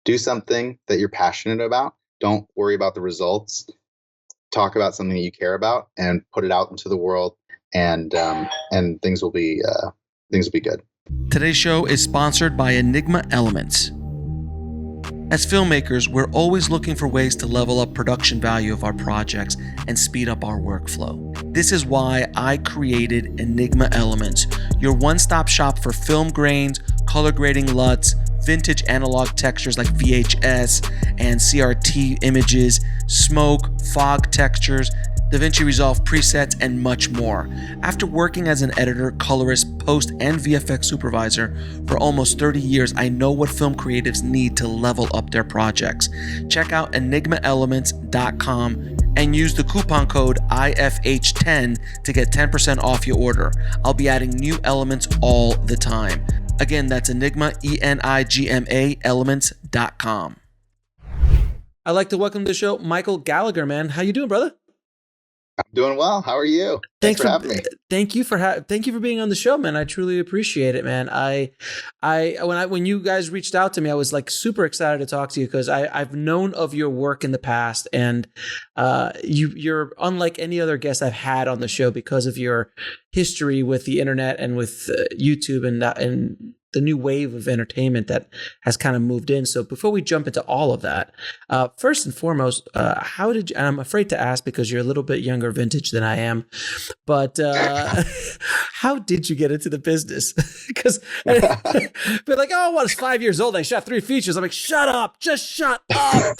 do something that you're passionate about. Don't worry about the results. Talk about something that you care about and put it out into the world, and things will be good. Today's show is sponsored by Enigma Elements. As filmmakers, we're always looking for ways to level up production value of our projects and speed up our workflow. This is why I created Enigma Elements, your one-stop shop for film grains, color grading LUTs, vintage analog textures like VHS and CRT images, smoke, fog textures, DaVinci Resolve presets, and much more. After working as an editor, colorist, post, and VFX supervisor for almost 30 years, I know what film creatives need to level up their projects. Check out enigmaelements.com and use the coupon code IFH10 to get 10% off your order. I'll be adding new elements all the time. Again, that's Enigma, ENIGMA, elements.com. I'd like to welcome to the show Michael Gallagher, man. How you doing, brother? I'm doing well. How are you? Thanks for having me. Thank you for being on the show, man. I truly appreciate it, man. When you guys reached out to me, I was like super excited to talk to you because I've known of your work in the past, and you're unlike any other guest I've had on the show because of your history with the internet and with YouTube and the new wave of entertainment that has kind of moved in. So before we jump into all of that, first and foremost, how did you, and I'm afraid to ask because you're a little bit younger vintage than I am, but how did you get into the business? Because but like, oh, I was 5 years old. I shot 3 features. I'm like, shut up, just shut up.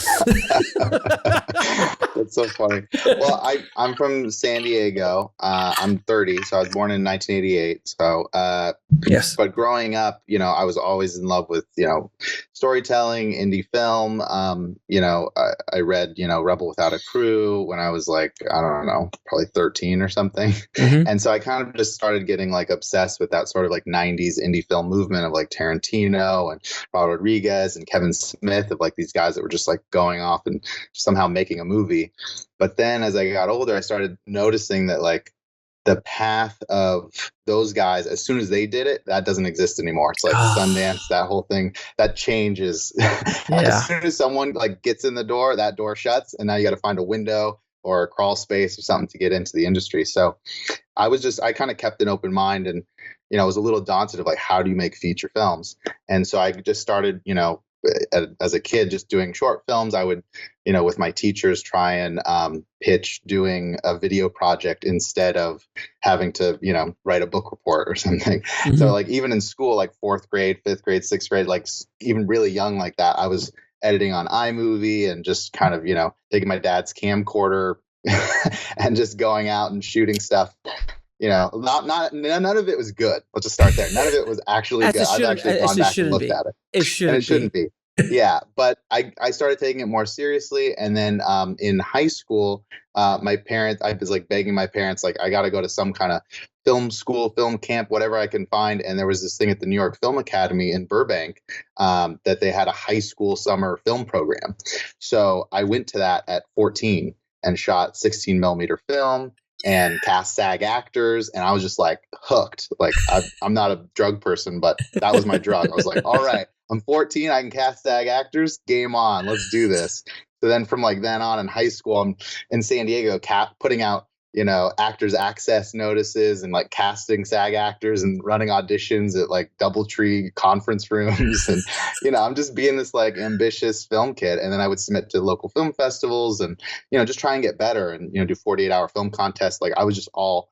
That's so funny. Well, I'm from San Diego. I'm 30, so I was born in 1988. So yes, but growing up, I was always in love with, storytelling, indie film. I read, Rebel Without a Crew when I was like, I don't know, probably 13 or something. Mm-hmm. And so I kind of just started getting like obsessed with that sort of like 90s indie film movement of like Tarantino and Robert Rodriguez and Kevin Smith, of like these guys that were just like going off and somehow making a movie. But then as I got older, I started noticing that like the path of those guys, as soon as they did it, that doesn't exist anymore. It's like Sundance, that whole thing, that changes. Yeah. As soon as someone like gets in the door, that door shuts, and now you got to find a window or a crawl space or something to get into the industry. So I kind of kept an open mind, and I was a little daunted of like, how do you make feature films? And so I just started, as a kid, just doing short films. I would, with my teachers, try and pitch doing a video project instead of having to, write a book report or something. Mm-hmm. So like even in school, like 4th grade, 5th grade, 6th grade, like even really young like that, I was editing on iMovie and just kind of, taking my dad's camcorder and just going out and shooting stuff. None of it was good. Let's just start there. None of it was actually good. I've actually gone back and looked at it. It shouldn't be. Yeah, but I started taking it more seriously. And then in high school, my parents, I was like begging my parents, like, I got to go to some kind of film school, film camp, whatever I can find. And there was this thing at the New York Film Academy in Burbank that they had a high school summer film program. So I went to that at 14 and shot 16 millimeter film and cast SAG actors. And I was just like hooked. Like I'm not a drug person, but that was my drug. I was like, all right, I'm 14. I can cast SAG actors. Game on. Let's do this. So then from like then on in high school, I'm in San Diego putting out, actors access notices and like casting SAG actors and running auditions at like DoubleTree conference rooms. And, I'm just being this like ambitious film kid. And then I would submit to local film festivals and, just try and get better and, do 48-hour film contests. Like I was all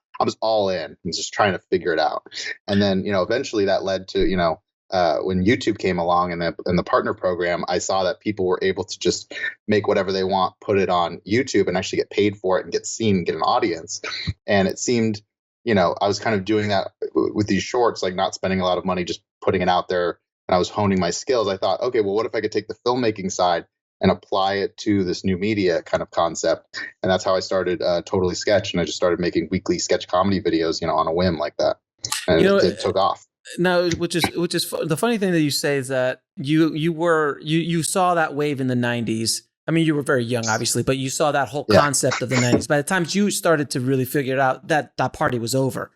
in and just trying to figure it out. And then, eventually that led to, when YouTube came along and the partner program, I saw that people were able to just make whatever they want, put it on YouTube and actually get paid for it and get seen and get an audience. And it seemed, I was kind of doing that with these shorts, like not spending a lot of money, just putting it out there. And I was honing my skills. I thought, okay, well, what if I could take the filmmaking side and apply it to this new media kind of concept? And that's how I started Totally Sketch. And I just started making weekly sketch comedy videos, on a whim like that. And it took off. No, which is the funny thing that you say is that you saw that wave in the 90s I mean, you were very young, obviously, but you saw that whole concept of the 90s. By the time you started to really figure it out, that party was over.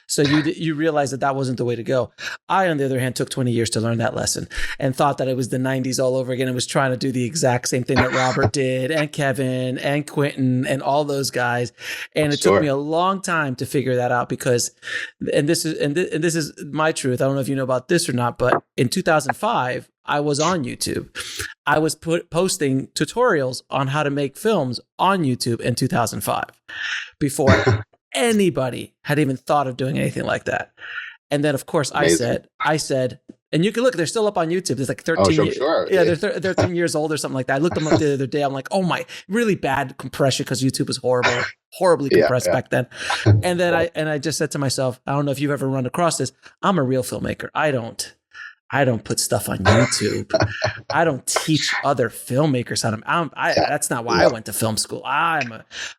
So you realized that wasn't the way to go. I, on the other hand, took 20 years to learn that lesson and thought that it was the 90s all over again and was trying to do the exact same thing that Robert did and Kevin and Quentin and all those guys. And it took me a long time to figure that out because, and this is my truth. I don't know if you know about this or not, but in 2005, I was on YouTube. I was posting tutorials on how to make films on YouTube in 2005 before anybody had even thought of doing anything like that. And then, of course, I said, and you can look, they're still up on YouTube. There's like 13. Oh, sure. Yeah, they're 13 years old or something like that. I looked them up the other day. I'm like, oh my, really bad compression because YouTube was horribly compressed back then. And then I just said to myself, I don't know if you've ever run across this. I'm a real filmmaker. I don't put stuff on YouTube. I don't teach other filmmakers how to. That's not why I went to film school. I'm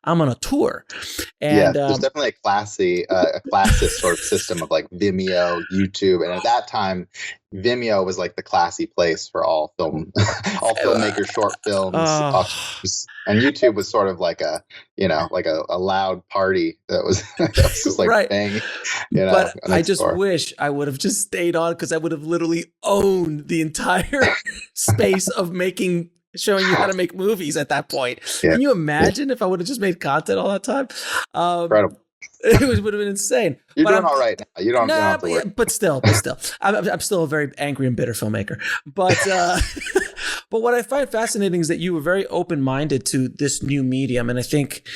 on a tour. And there's definitely a classist sort of system of like Vimeo, YouTube, and at that time, Vimeo was like the classy place for all filmmaker short films. And YouTube was sort of like a loud party that was just like bang. But I just wish I would have just stayed on because I would have literally owned the entire space of showing you how to make movies at that point. Yeah. Can you imagine if I would have just made content all that time? Incredible. It would have been insane. You're doing all right now. You don't have to worry. But still, I'm still a very angry and bitter filmmaker. But but what I find fascinating is that you were very open-minded to this new medium, and I think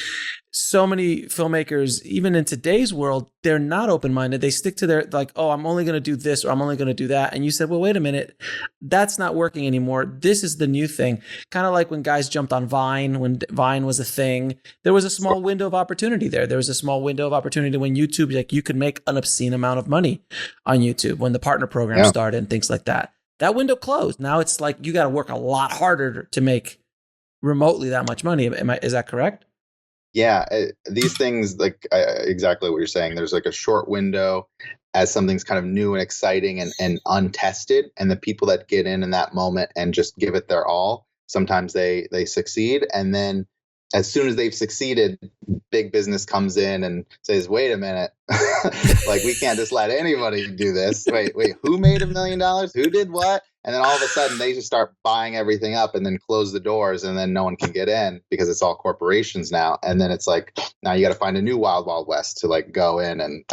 so many filmmakers, even in today's world, they're not open-minded. They stick to their like, oh, I'm only going to do this or I'm only going to do that. And you said, well, wait a minute, that's not working anymore. This is the new thing. Kind of like when guys jumped on Vine, when Vine was a thing, there was a small window of opportunity there. There was a small window of opportunity when YouTube, like you could make an obscene amount of money on YouTube when the partner program started and things like that. That window closed. Now it's like you got to work a lot harder to make remotely that much money. Is that correct? Yeah, these things, like exactly what you're saying. There's like a short window as something's kind of new and exciting and untested. And the people that get in that moment and just give it their all, sometimes they succeed. And then as soon as they've succeeded, big business comes in and says, wait a minute, like we can't just let anybody do this. Wait, who made $1 million? Who did what? And then all of a sudden they just start buying everything up and then close the doors and then no one can get in because it's all corporations now. And then it's like, now you got to find a new wild, wild west to like go in and,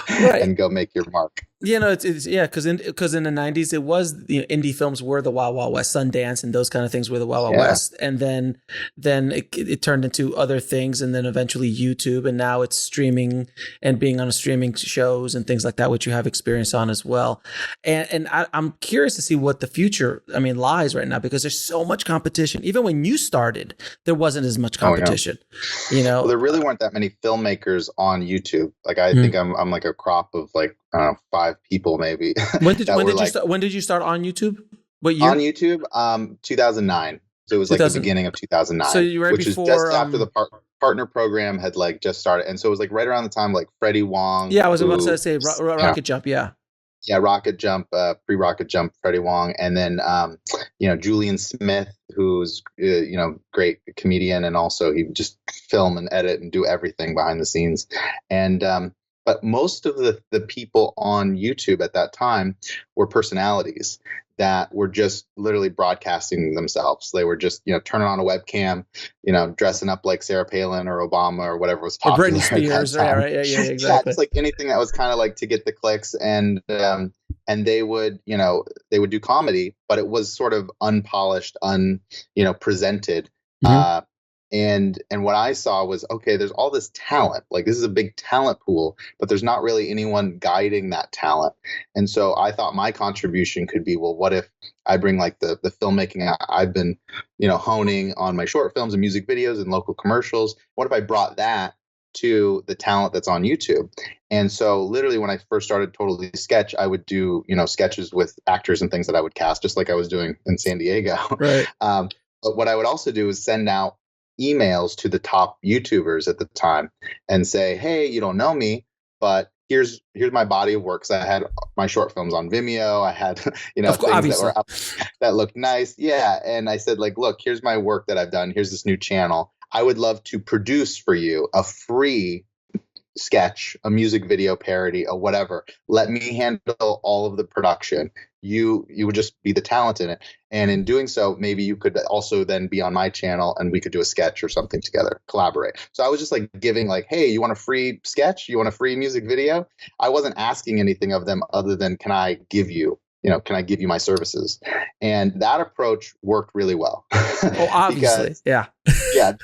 and go make your mark. It's because in the 90s it was indie films were the Wild Wild West, Sundance and those kind of things were the Wild Wild West, and then it turned into other things, and then eventually YouTube, and now it's streaming and being on a streaming shows and things like that, which you have experience on as well. And I'm curious to see what the future lies right now because there's so much competition. Even when you started, there wasn't as much competition. Well, there really weren't that many filmmakers on YouTube. Like I think I'm like a crop of like 5 people maybe. When did you start on YouTube? What year? On YouTube, 2009. So it was like the beginning of 2009. So you were which before, was just after the partner program had like just started, and so it was like right around the time like Freddie Wong. Yeah, I was about to say Rocket Jump. Yeah. Yeah, Rocket Jump, pre-Rocket Jump, Freddie Wong, and then Julian Smith, who's great comedian, and also he would just film and edit and do everything behind the scenes, and but most of the people on YouTube at that time were personalities that were just literally broadcasting themselves. They were just, turning on a webcam, dressing up like Sarah Palin or Obama or whatever was popular. Or Britney Spears, right? Yeah, exactly. Yeah, it's like anything that was kind of like to get the clicks, and they would, they would do comedy, but it was sort of unpolished, presented. Mm-hmm. And what I saw was, okay, there's all this talent, like this is a big talent pool, but there's not really anyone guiding that talent. And so I thought my contribution could be, well, what if I bring like the filmmaking I've been, honing on my short films and music videos and local commercials. What if I brought that to the talent that's on YouTube? And so literally when I first started Totally Sketch, I would do, sketches with actors and things that I would cast, just like I was doing in San Diego. Right. But what I would also do is send out emails to the top YouTubers at the time and say, hey, you don't know me, but here's my body of work. 'Cause I had my short films on Vimeo. I had, things obviously. that were up that looked nice. Yeah. And I said, like, look, here's my work that I've done. Here's this new channel. I would love to produce for you a free sketch, a music video parody, or whatever. Let me handle all of the production. You would just be the talent in it. And in doing so, maybe you could also then be on my channel and we could do a sketch or something together, collaborate. So I was just like giving like, hey, you want a free sketch? You want a free music video? I wasn't asking anything of them other than, can I give you my services? And that approach worked really well. Oh, obviously. Yeah,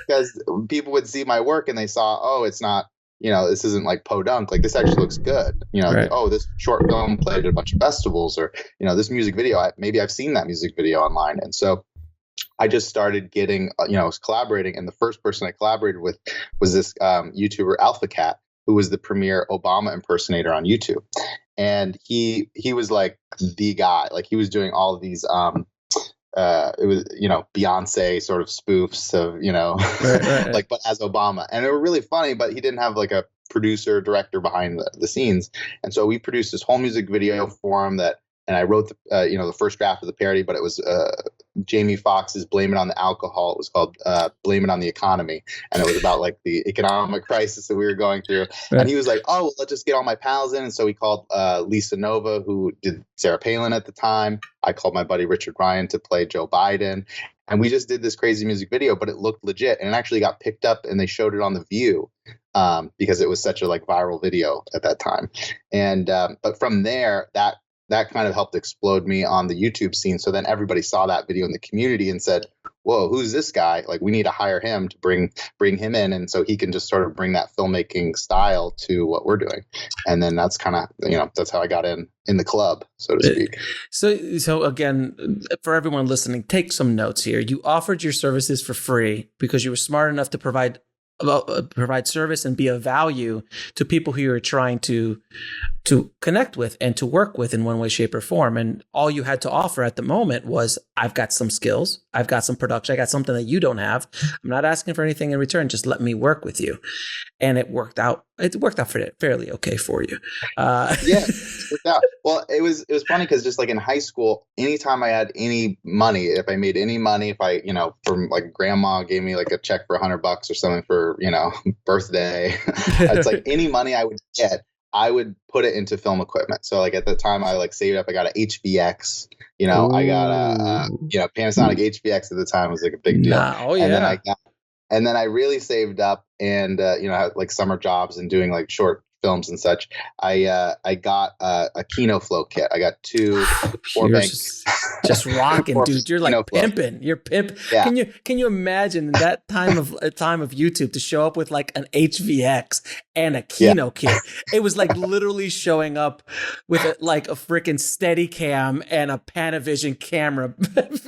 because people would see my work and they saw, oh, it's not, this isn't like podunk. Like, this actually looks good. Right. Like, oh, this short film played at a bunch of festivals, or, this music video, maybe I've seen that music video online. And so I just started getting, I was collaborating. And the first person I collaborated with was this YouTuber, Alpha Cat, who was the premier Obama impersonator on YouTube. And he was like the guy. Like, he was doing all of these it was, Beyonce sort of spoofs of, right. like, but as Obama. And they were really funny, but he didn't have like a producer, director behind the scenes. And so we produced this whole music video for him and I wrote the first draft of the parody, but it was Jamie Foxx's "Blame It on the Alcohol." It was called "Blame It on the Economy," and it was about like the economic crisis that we were going through. Right. And he was like, "Oh, well, let's just get all my pals in." And so we called Lisa Nova, who did Sarah Palin at the time. I called my buddy Richard Ryan to play Joe Biden, and we just did this crazy music video. But it looked legit, and it actually got picked up, and they showed it on The View because it was such a like viral video at that time. And but from there, that kind of helped explode me on the YouTube scene. So then everybody saw that video in the community and said, whoa, who's this guy? Like, we need to hire him to bring him in. And so he can just sort of bring that filmmaking style to what we're doing. And then that's kind of, that's how I got in the club, so to speak. So again, for everyone listening, take some notes here. You offered your services for free because you were smart enough to provide service and be of value to people who you're trying to connect with and to work with in one way, shape, or form. And all you had to offer at the moment was, I've got some skills, I've got some production, I got something that you don't have. I'm not asking for anything in return. Just let me work with you. And it worked out. It worked out fairly okay for you. Yeah, it worked out. Well, it was funny because just like in high school, anytime I had any money, if I made any money, if I, from like grandma gave me like a check for $100 or something for, birthday, it's like any money I would get, I would put it into film equipment. So like at the time I like saved up, I got an HVX, I got a Panasonic HVX at the time was like a big deal. And then I really saved up and, I had like summer jobs and doing like short films and such. I got a Kino Flow kit. I got two 4-bank. Just rocking, dude. You're like pimping. You're pimp. Yeah. Can you imagine that time of YouTube to show up with like an HVX and a Kino kit? It was like literally showing up with a freaking Steadicam and a Panavision camera,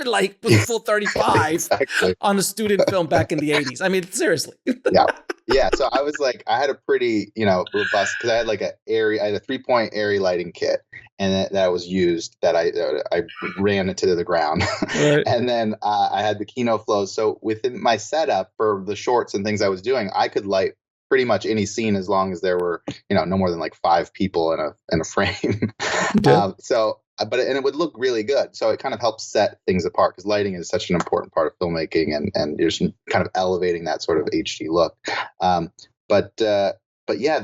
like with full 35 exactly. on a student film back in the 80s. I mean, seriously. Yeah. So I was like, I had a pretty, robust, because I had like a 3-point airy lighting kit, and that was used that I ran it to the ground. Right. And then I had the Kino Flow. So within my setup for the shorts and things I was doing, I could light pretty much any scene as long as there were, no more than like 5 people in a frame. Okay. But it would look really good. So it kind of helps set things apart because lighting is such an important part of filmmaking and you're just kind of elevating that sort of HD look. But yeah,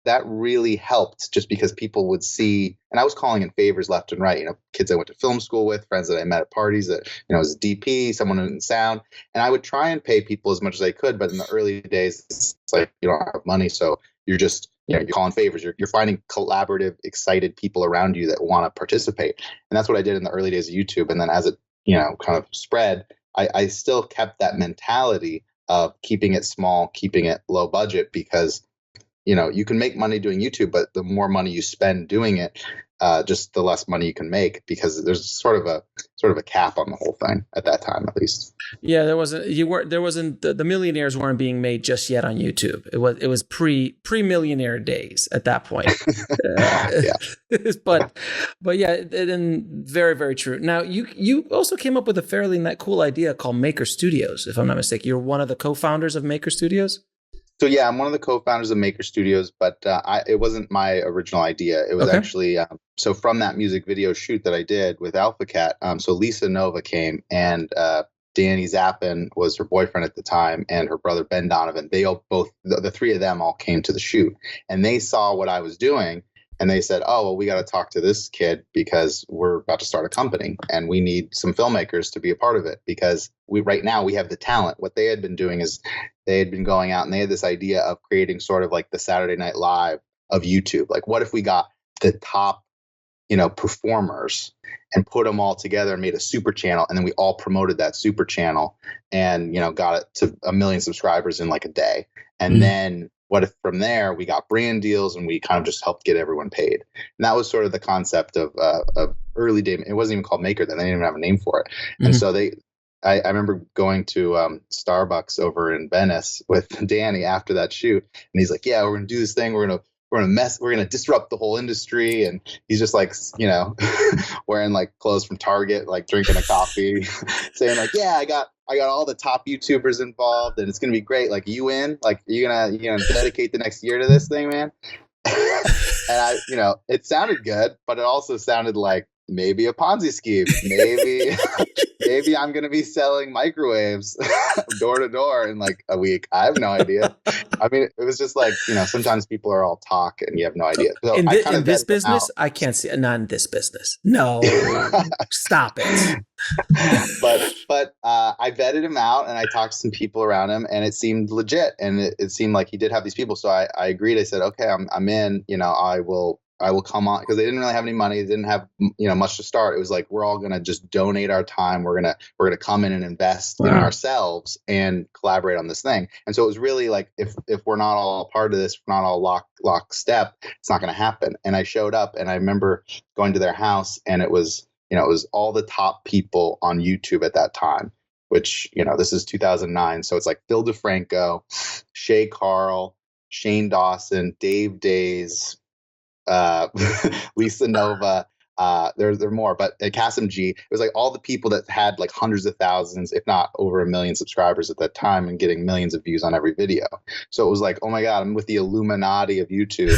that really helped just because people would see, and I was calling in favors left and right, kids I went to film school with, friends that I met at parties that, as a DP, someone in sound, and I would try and pay people as much as I could. But in the early days, it's like, you don't have money. So you're just, you're calling favors. You're finding collaborative, excited people around you that want to participate. And that's what I did in the early days of YouTube. And then as it, kind of spread, I still kept that mentality of keeping it small, keeping it low budget, because you can make money doing YouTube, but the more money you spend doing it, just the less money you can make, because there's sort of a cap on the whole thing at that time, at least. Yeah, there wasn't the millionaires weren't being made just yet on YouTube. It was pre-millionaire days at that point. Yeah. but yeah, and very, very true. Now you also came up with a fairly cool idea called Maker Studios, if I'm not mistaken. You're one of the co-founders of Maker Studios. So yeah, I'm one of the co-founders of Maker Studios, but it wasn't my original idea. It was actually so from that music video shoot that I did with Alpha Cat. So Lisa Nova came, and Danny Zappin was her boyfriend at the time, and her brother Ben Donovan. They all both the three of them all came to the shoot, and they saw what I was doing. And they said, oh, well, we got to talk to this kid because we're about to start a company and we need some filmmakers to be a part of it because right now we have the talent. What they had been doing is they had been going out and they had this idea of creating sort of like the Saturday Night Live of YouTube. Like, what if we got the top, performers and put them all together and made a super channel, and then we all promoted that super channel and, got it to 1 million subscribers in like a day. And then what if from there we got brand deals and we kind of just helped get everyone paid? And that was sort of the concept of early day. It wasn't even called Maker then. They didn't even have a name for it. And so I remember going to Starbucks over in Venice with Danny after that shoot. And he's like, yeah, we're going to do this thing. We're going to disrupt the whole industry. And he's just like, wearing like clothes from Target, like drinking a coffee, saying like, yeah, I got all the top YouTubers involved and it's going to be great. Like, you in? Like, you gonna dedicate the next year to this thing, man? And it sounded good, but it also sounded like maybe a Ponzi scheme. Maybe I'm going to be selling microwaves door to door in like a week. I have no idea. I mean, it was just like, sometimes people are all talk and you have no idea. So in this business, I can't see, not in this business. No, stop it. But I vetted him out and I talked to some people around him and it seemed legit. And it seemed like he did have these people. So I agreed. I said, okay, I'm in, I will come on, because they didn't really have any money. They didn't have, much to start. It was like, we're all going to just donate our time. We're going to come in and invest in ourselves and collaborate on this thing. And so it was really like, if we're not all a part of this, if we're not all lock step, it's not going to happen. And I showed up and I remember going to their house and it was all the top people on YouTube at that time, which, this is 2009. So it's like Phil DeFranco, Shay Carl, Shane Dawson, Dave Days, Lisa Nova, there are more, but Kasim G. It was like all the people that had like hundreds of thousands, if not over 1 million subscribers at that time and getting millions of views on every video. So it was like, oh my God, I'm with the Illuminati of YouTube.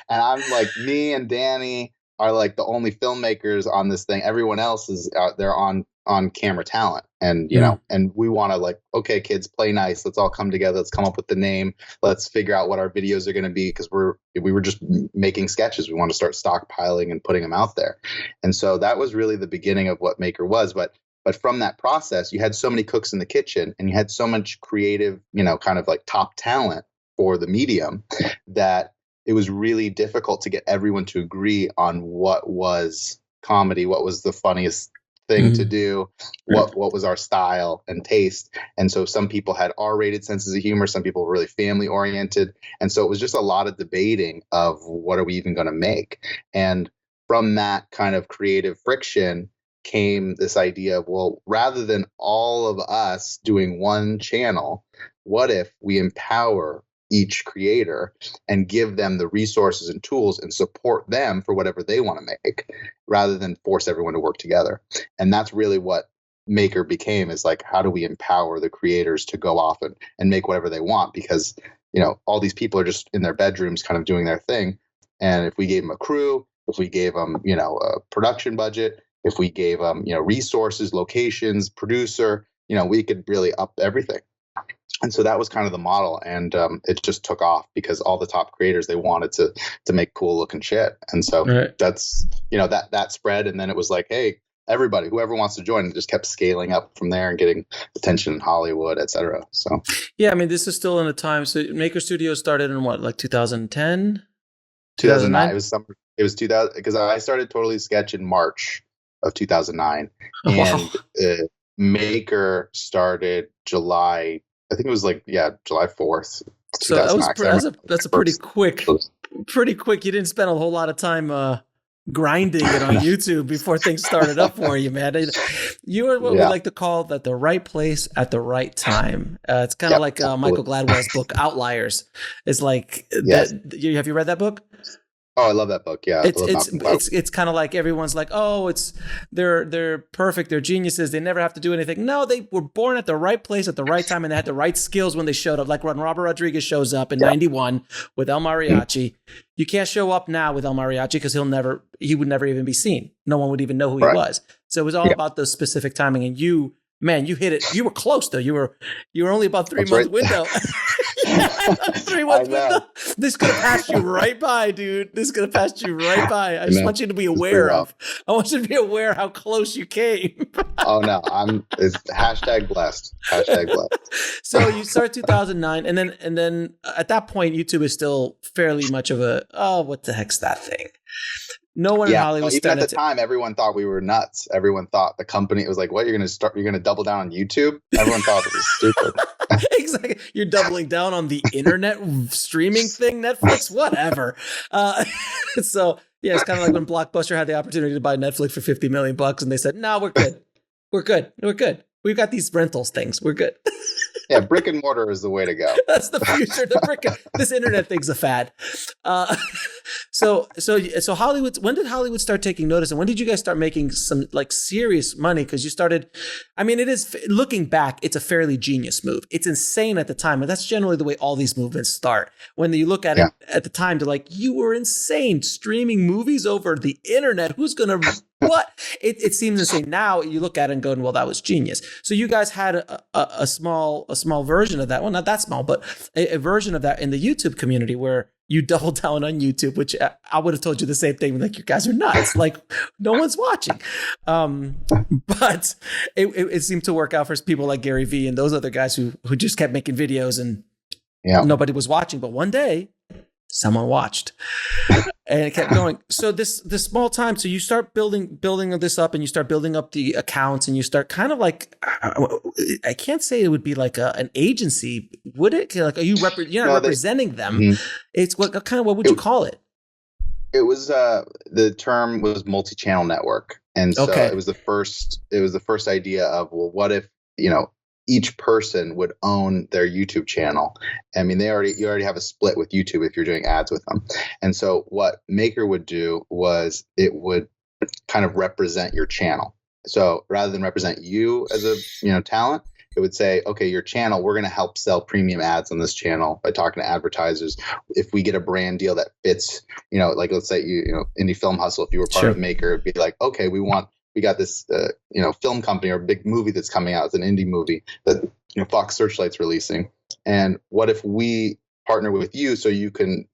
And I'm like, me and Danny are like the only filmmakers on this thing. Everyone else is out there on camera talent. And, and we want to like, okay, kids, play nice. Let's all come together. Let's come up with the name. Let's figure out what our videos are going to be. Because we were just making sketches. We want to start stockpiling and putting them out there. And so that was really the beginning of what Maker was. But from that process, you had so many cooks in the kitchen and you had so much creative, kind of like top talent for the medium that it was really difficult to get everyone to agree on what was comedy, what was the funniest thing to do, what was our style and taste. And so some people had R-rated senses of humor, some people were really family oriented. And so it was just a lot of debating of what are we even going to make. And from that kind of creative friction came this idea of, well, rather than all of us doing one channel, what if we empower each creator and give them the resources and tools and support them for whatever they want to make, rather than force everyone to work together. And that's really what Maker became, is like, how do we empower the creators to go off and make whatever they want? Because, all these people are just in their bedrooms kind of doing their thing. And if we gave them a crew, if we gave them, a production budget, if we gave them, resources, locations, producer, we could really up everything. And so that was kind of the model, and it just took off because all the top creators, they wanted to make cool looking shit. And so that's, that spread. And then it was like, hey, everybody, whoever wants to join, it just kept scaling up from there and getting attention in Hollywood, et cetera. So, yeah, I mean, this is still in a time. So Maker Studios started in what, like 2010? 2009. It was 2000, because I started Totally Sketch in March of 2009. Oh, wow. And Maker started July, I think it was like, July 4th. So that's a pretty quick. You didn't spend a whole lot of time grinding it on YouTube before things started up for you, man. You were what we like to call that the right place at the right time. It's kind of like Michael Gladwell's book Outliers. It's like, have you read that book? Oh, I love that book. Yeah, I love Malcolm Gladwell. It's kind of like everyone's like, oh, they're perfect, they're geniuses, they never have to do anything. No, they were born at the right place at the right time, and they had the right skills when they showed up. Like when Robert Rodriguez shows up in '91 with El Mariachi. You can't show up now with El Mariachi because he would never even be seen. No one would even know who he was. So it was all about the specific timing. And you hit it. You were close though. You were only about 3 months window. 3 months window. This could have passed you right by, dude. This could have passed you right by. I just want you to be aware of. I want you to be aware how close you came. Oh no, it's hashtag blessed. Hashtag blessed. So you start 2009, and then at that point, YouTube is still fairly much of what the heck's that thing? No one in Hollywood. Even at the time, everyone thought we were nuts. Everyone thought the company, it was like, what, you're going to double down on YouTube? Everyone thought it was stupid. Exactly. You're doubling down on the internet streaming thing, Netflix, whatever. So yeah, it's kind of like when Blockbuster had the opportunity to buy Netflix for $50 million and they said, no, we're good. We're good. We've got these rentals things. We're good. Yeah, brick and mortar is the way to go. That's the future. This internet thing's a fad. So Hollywood. When did Hollywood start taking notice, and when did you guys start making some like serious money? Because you started. I mean, it is looking back, it's a fairly genius move. It's insane at the time, but that's generally the way all these movements start. When you look at it at the time, they're like, "You were insane streaming movies over the internet. Who's gonna?" What? It seems insane. Now you look at it and go, well, that was genius. So you guys had a small version of that. Well, not that small, but a version of that in the YouTube community where you doubled down on YouTube, which I would have told you the same thing. Like, you guys are nuts. Like, no one's watching. But it seemed to work out for people like Gary Vee and those other guys who just kept making videos and nobody was watching. But one day, someone watched. And it kept going. So this small time, so you start building this up, and you start building up the accounts, and you start kind of like, I can't say it would be like an agency, would it? Like, are you're not representing them? Mm-hmm. It's what would you call it? It was the term was multi-channel network, and so it was the first idea of, well, what if each person would own their YouTube channel. I mean, you already have a split with YouTube if you're doing ads with them. And so what Maker would do was it would kind of represent your channel. So rather than represent you as a talent, it would say, okay, your channel, we're going to help sell premium ads on this channel by talking to advertisers. If we get a brand deal that fits, like let's say Indie Film Hustle, if you were part of Maker, it'd be like, okay, we got this, film company or a big movie that's coming out. It's an indie movie that, Fox Searchlight's releasing. And what if we partner with you so you can,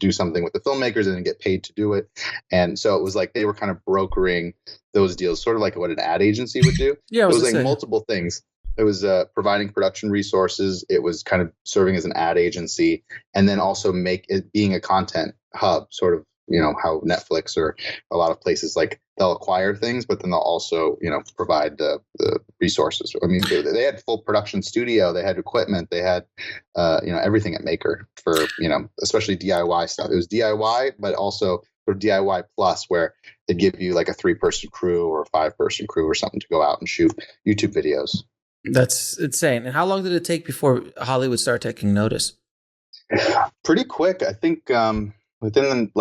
do something with the filmmakers and get paid to do it? And so it was like they were kind of brokering those deals, sort of like what an ad agency would do. Yeah, it was like multiple things. It was providing production resources. It was kind of serving as an ad agency, and then also being a content hub, sort of, how Netflix or a lot of places, like, they'll acquire things, but then they'll also, provide the resources. I mean, they had full production studio, they had equipment, they had, everything at Maker for, especially DIY stuff. It was DIY, but also sort of DIY plus, where they'd give you like a 3-person crew or a 5-person crew or something to go out and shoot YouTube videos. That's insane. And how long did it take before Hollywood started taking notice? Pretty quick. I think within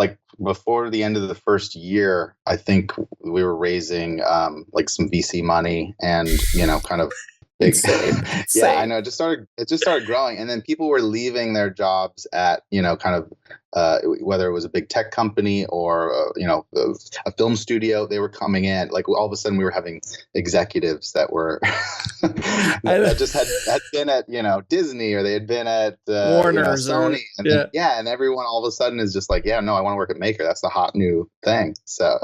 before the end of the first year, I think we were raising some VC money and kind of big. Yeah, I know. It just started growing, and then people were leaving their jobs at kind of whether it was a big tech company or a film studio. They were coming in, like, all of a sudden we were having executives that were that just had been at Disney, or they had been at Warner's, Sony, and everyone all of a sudden is just like, I want to work at Maker. That's the hot new thing. So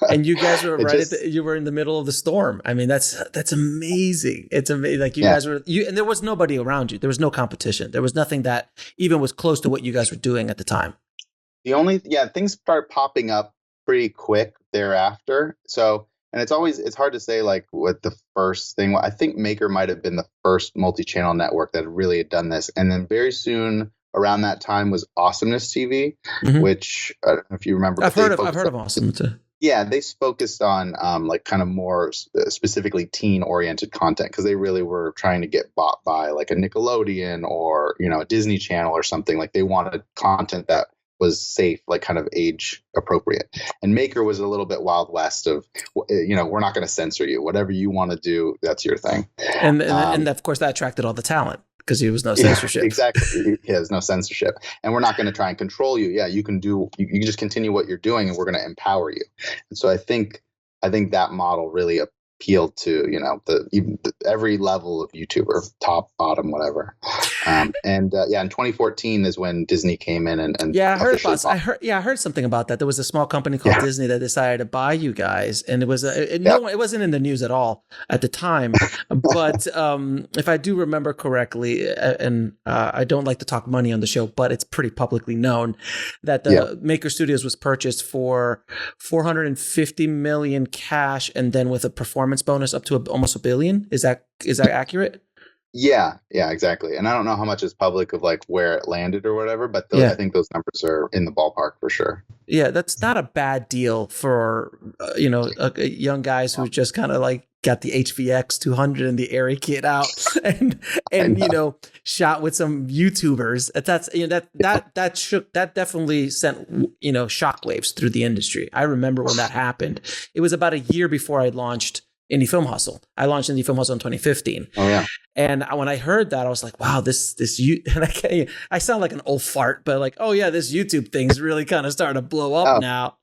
and you guys were you were in the middle of the storm. I mean, that's amazing. It's amazing. Like, you guys were and there was nobody around you. There was no competition. There was nothing that even was close to what you guys were doing at the time. Things start popping up pretty quick thereafter. So, and it's hard to say like what the first thing. I think Maker might have been the first multi-channel network that really had done this. And then very soon around that time was Awesomeness TV, which I don't know if you remember. I've heard of Awesomeness. Yeah, they focused on kind of more specifically teen-oriented content, because they really were trying to get bought by like a Nickelodeon or a Disney Channel or something. Like, they wanted content that safe, like kind of age appropriate. And Maker was a little bit Wild West of, we're not going to censor you. Whatever you want to do, that's your thing. And of course that attracted all the talent because there was no censorship. Yeah, exactly. Yeah, there's no censorship. And we're not going to try and control you. Yeah, you can just continue what you're doing and we're going to empower you. And so I think that model really appealed to, every level of YouTuber, top, bottom, whatever. In 2014 is when Disney came in and I heard something about that. There was a small company called Disney that decided to buy you guys, and it was it wasn't in the news at all at the time. But if I do remember correctly, and I don't like to talk money on the show, but it's pretty publicly known that the Maker Studios was purchased for $450 million cash, and then with a performance bonus up to almost $1 billion. Is that accurate? Yeah, exactly. And I don't know how much is public of like where it landed or whatever, but I think those numbers are in the ballpark for sure. Yeah, that's not a bad deal for young guys who just kind of like got the HVX 200 and the Airy kit out and shot with some YouTubers. That definitely sent shockwaves through the industry. I remember when that happened. It was about a year before I launched Indie Film Hustle. I launched Indie Film Hustle in 2015. Oh yeah. And when I heard that, I was like, wow, and I sound like an old fart, but like, oh yeah, this YouTube thing's really kind of starting to blow up now.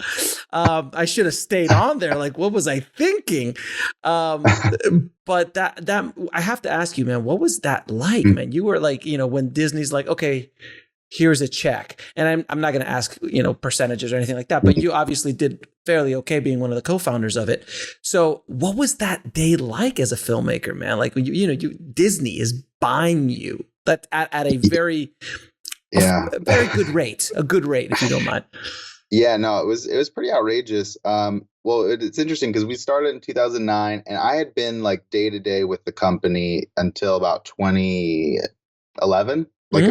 I should have stayed on there. Like, what was I thinking? But that I have to ask you, man, what was that like, man? You were like, when Disney's like, okay, here's a check. And I'm not going to ask, percentages or anything like that, but you obviously did fairly okay being one of the co-founders of it. So what was that day like as a filmmaker, man? Like, Disney is buying you at a very, a very good rate, if you don't mind. Yeah, no, it was pretty outrageous. It's interesting because we started in 2009 and I had been like day to day with the company until about 2011. Like,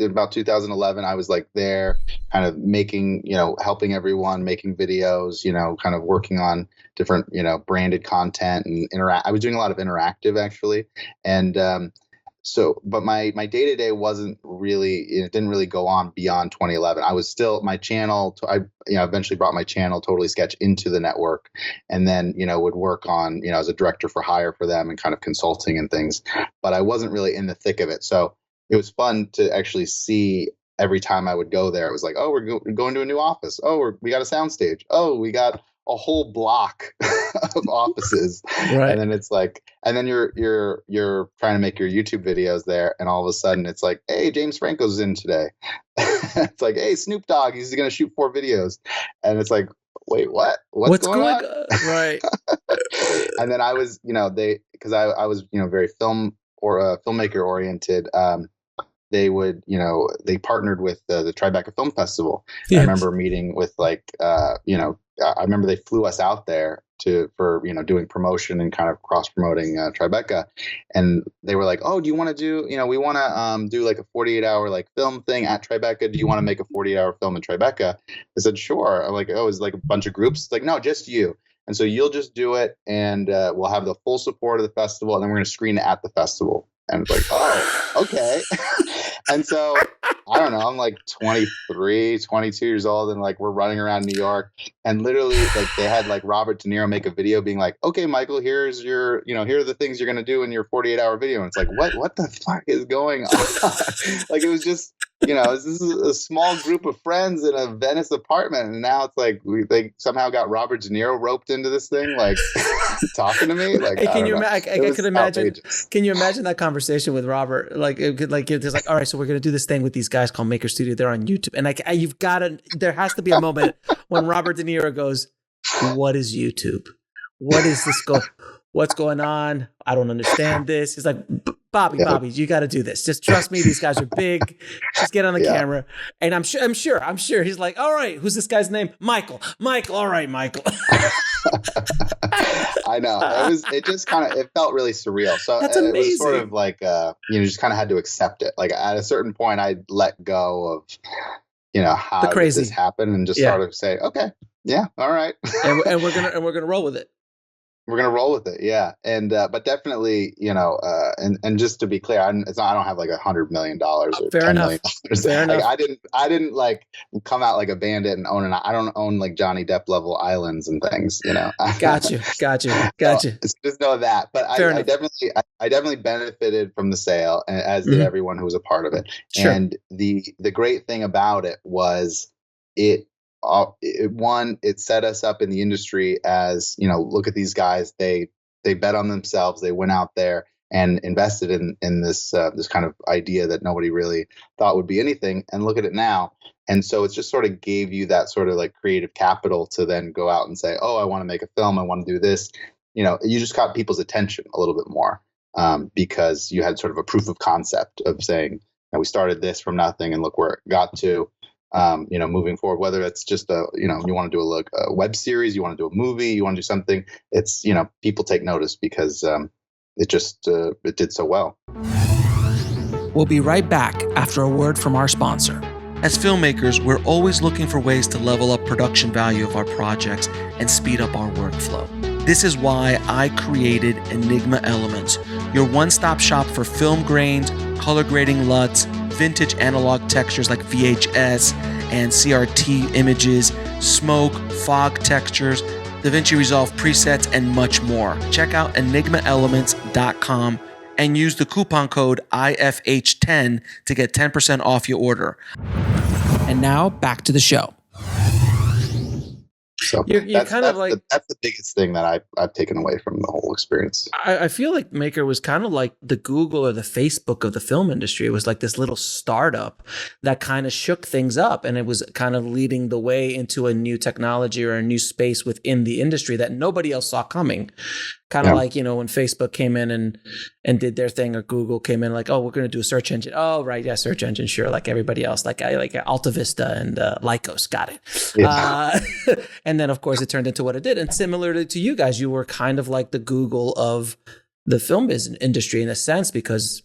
about 2011, I was like there kind of making, helping everyone, making videos, kind of working on different, branded content and I was doing a lot of interactive actually. And but my day to day wasn't really, it didn't really go on beyond 2011. I was still, my channel, I eventually brought my channel Totally Sketch into the network and then, would work on, as a director for hire for them and kind of consulting and things, but I wasn't really in the thick of it. So it was fun to actually see every time I would go there. It was like, oh, we're going to a new office. Oh, we got a soundstage. Oh, we got a whole block of offices. Right. And then it's like, and then you're trying to make your YouTube videos there. And all of a sudden it's like, hey, James Franco's in today. It's like, hey, Snoop Dogg, he's going to shoot 4 videos. And it's like, wait, what? What's going on? Right. And then I was, because I was, very filmmaker oriented. They would, they partnered with the Tribeca Film Festival. Yes. I remember meeting with I remember they flew us out there for doing promotion and kind of cross promoting Tribeca, and they were like, oh, do you want to do, we want to do like a 48-hour like film thing at Tribeca. Do you want to make a 48-hour film in Tribeca? I said, sure. I'm like, oh, it's like a bunch of groups. It's like, no, just you. And so you'll just do it, and we'll have the full support of the festival, and then we're going to screen it at the festival. And it's like, oh, okay. And so, I don't know, I'm like 23, 22 years old, and like we're running around New York, and literally like they had like Robert De Niro make a video being like, okay, Michael, here's your, here are the things you're going to do in your 48-hour video. And it's like, what the fuck is going on? Like, it was just, this is a small group of friends in a Venice apartment. And now it's like, they somehow got Robert De Niro roped into this thing, like talking to me. Like, I could imagine, outrageous. Can you imagine that conversation with Robert? Like, it's like, all right, so we're going to do this thing with these guys called Maker Studio. They're on YouTube. And there has to be a moment when Robert De Niro goes, what is YouTube? What is this what's going on? I don't understand this. He's like, Bobby, you got to do this. Just trust me. These guys are big. Just get on the camera. And I'm sure. He's like, all right, who's this guy's name? Michael. All right, Michael. I know. It felt really surreal. So that's amazing. It was sort of like, just kind of had to accept it. Like at a certain point I let go of, how did this happen and just sort of say, okay, yeah, all right. and we're going to roll with it. We're gonna roll with it, yeah. And but definitely, and just to be clear, I don't have like $100 million or Fair $10 enough. million. Fair Like, enough. I didn't like come out like a bandit and I don't own like Johnny Depp level islands and things. Got you. So just know that. But Fair I enough. definitely benefited from the sale, as did everyone who was a part of it. Sure. And the great thing about it was it it set us up in the industry as, look at these guys. They bet on themselves. They went out there and invested in this kind of idea that nobody really thought would be anything. And look at it now. And so it just sort of gave you that sort of like creative capital to then go out and say, oh, I want to make a film. I want to do this. You just got people's attention a little bit more, because you had sort of a proof of concept of saying, we started this from nothing and look where it got to. Moving forward, whether it's just you want to do a web series, you want to do a movie, you want to do something, it's, people take notice because it did so well. We'll be right back after a word from our sponsor. As filmmakers, we're always looking for ways to level up production value of our projects and speed up our workflow. This is why I created Enigma Elements, your one-stop shop for film grains, color grading LUTs, vintage analog textures like VHS and CRT images, smoke, fog textures, DaVinci Resolve presets, and much more. Check out enigmaelements.com and use the coupon code IFH10 to get 10% off your order. And now back to the show. So you're kind of like that's the biggest thing that I've taken away from the whole experience. I feel like Maker was kind of like the Google or the Facebook of the film industry. It was like this little startup that kind of shook things up, and it was kind of leading the way into a new technology or a new space within the industry that nobody else saw coming. Kind of like, when Facebook came in and did their thing, or Google came in like, oh, we're going to do a search engine. Oh, right. Yeah. Search engine. Sure. Like everybody else, like Alta Vista and Lycos. Got it. Yeah. And then of course it turned into what it did. And similar to you guys, you were kind of like the Google of the film business industry in a sense, because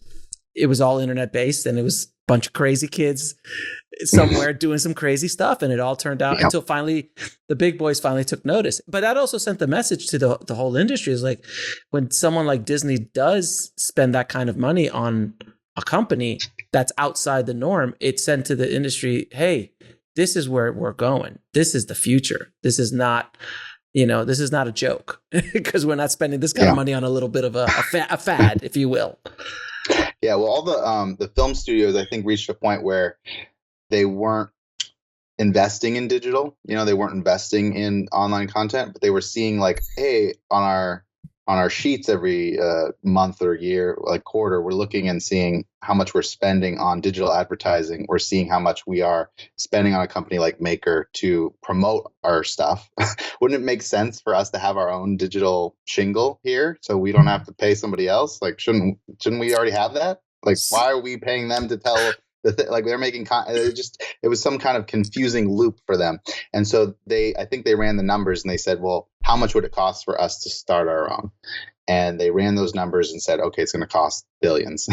it was all internet based and it was a bunch of crazy kids somewhere doing some crazy stuff, and it all turned out until finally the big boys finally took notice. But that also sent the message to the whole industry, is like, when someone like Disney does spend that kind of money on a company that's outside the norm, it sent to the industry, hey, this is where we're going. This is the future. This is not, this is not a joke, because we're not spending this kind of money on a little bit of a fad, if you will. Yeah, well, all the film studios, I think, reached a point where they weren't investing in digital. They weren't investing in online content, but they were seeing like, hey, on our sheets every month or year, like quarter, we're looking and seeing how much we're spending on digital advertising. We're seeing how much we are spending on a company like Maker to promote our stuff. Wouldn't it make sense for us to have our own digital shingle here so we don't have to pay somebody else? Like, shouldn't we already have that? Like, why are we paying them to tell like they're making it was some kind of confusing loop for them. And so I think they ran the numbers and they said, well, how much would it cost for us to start our own? And they ran those numbers and said, okay, it's going to cost billions.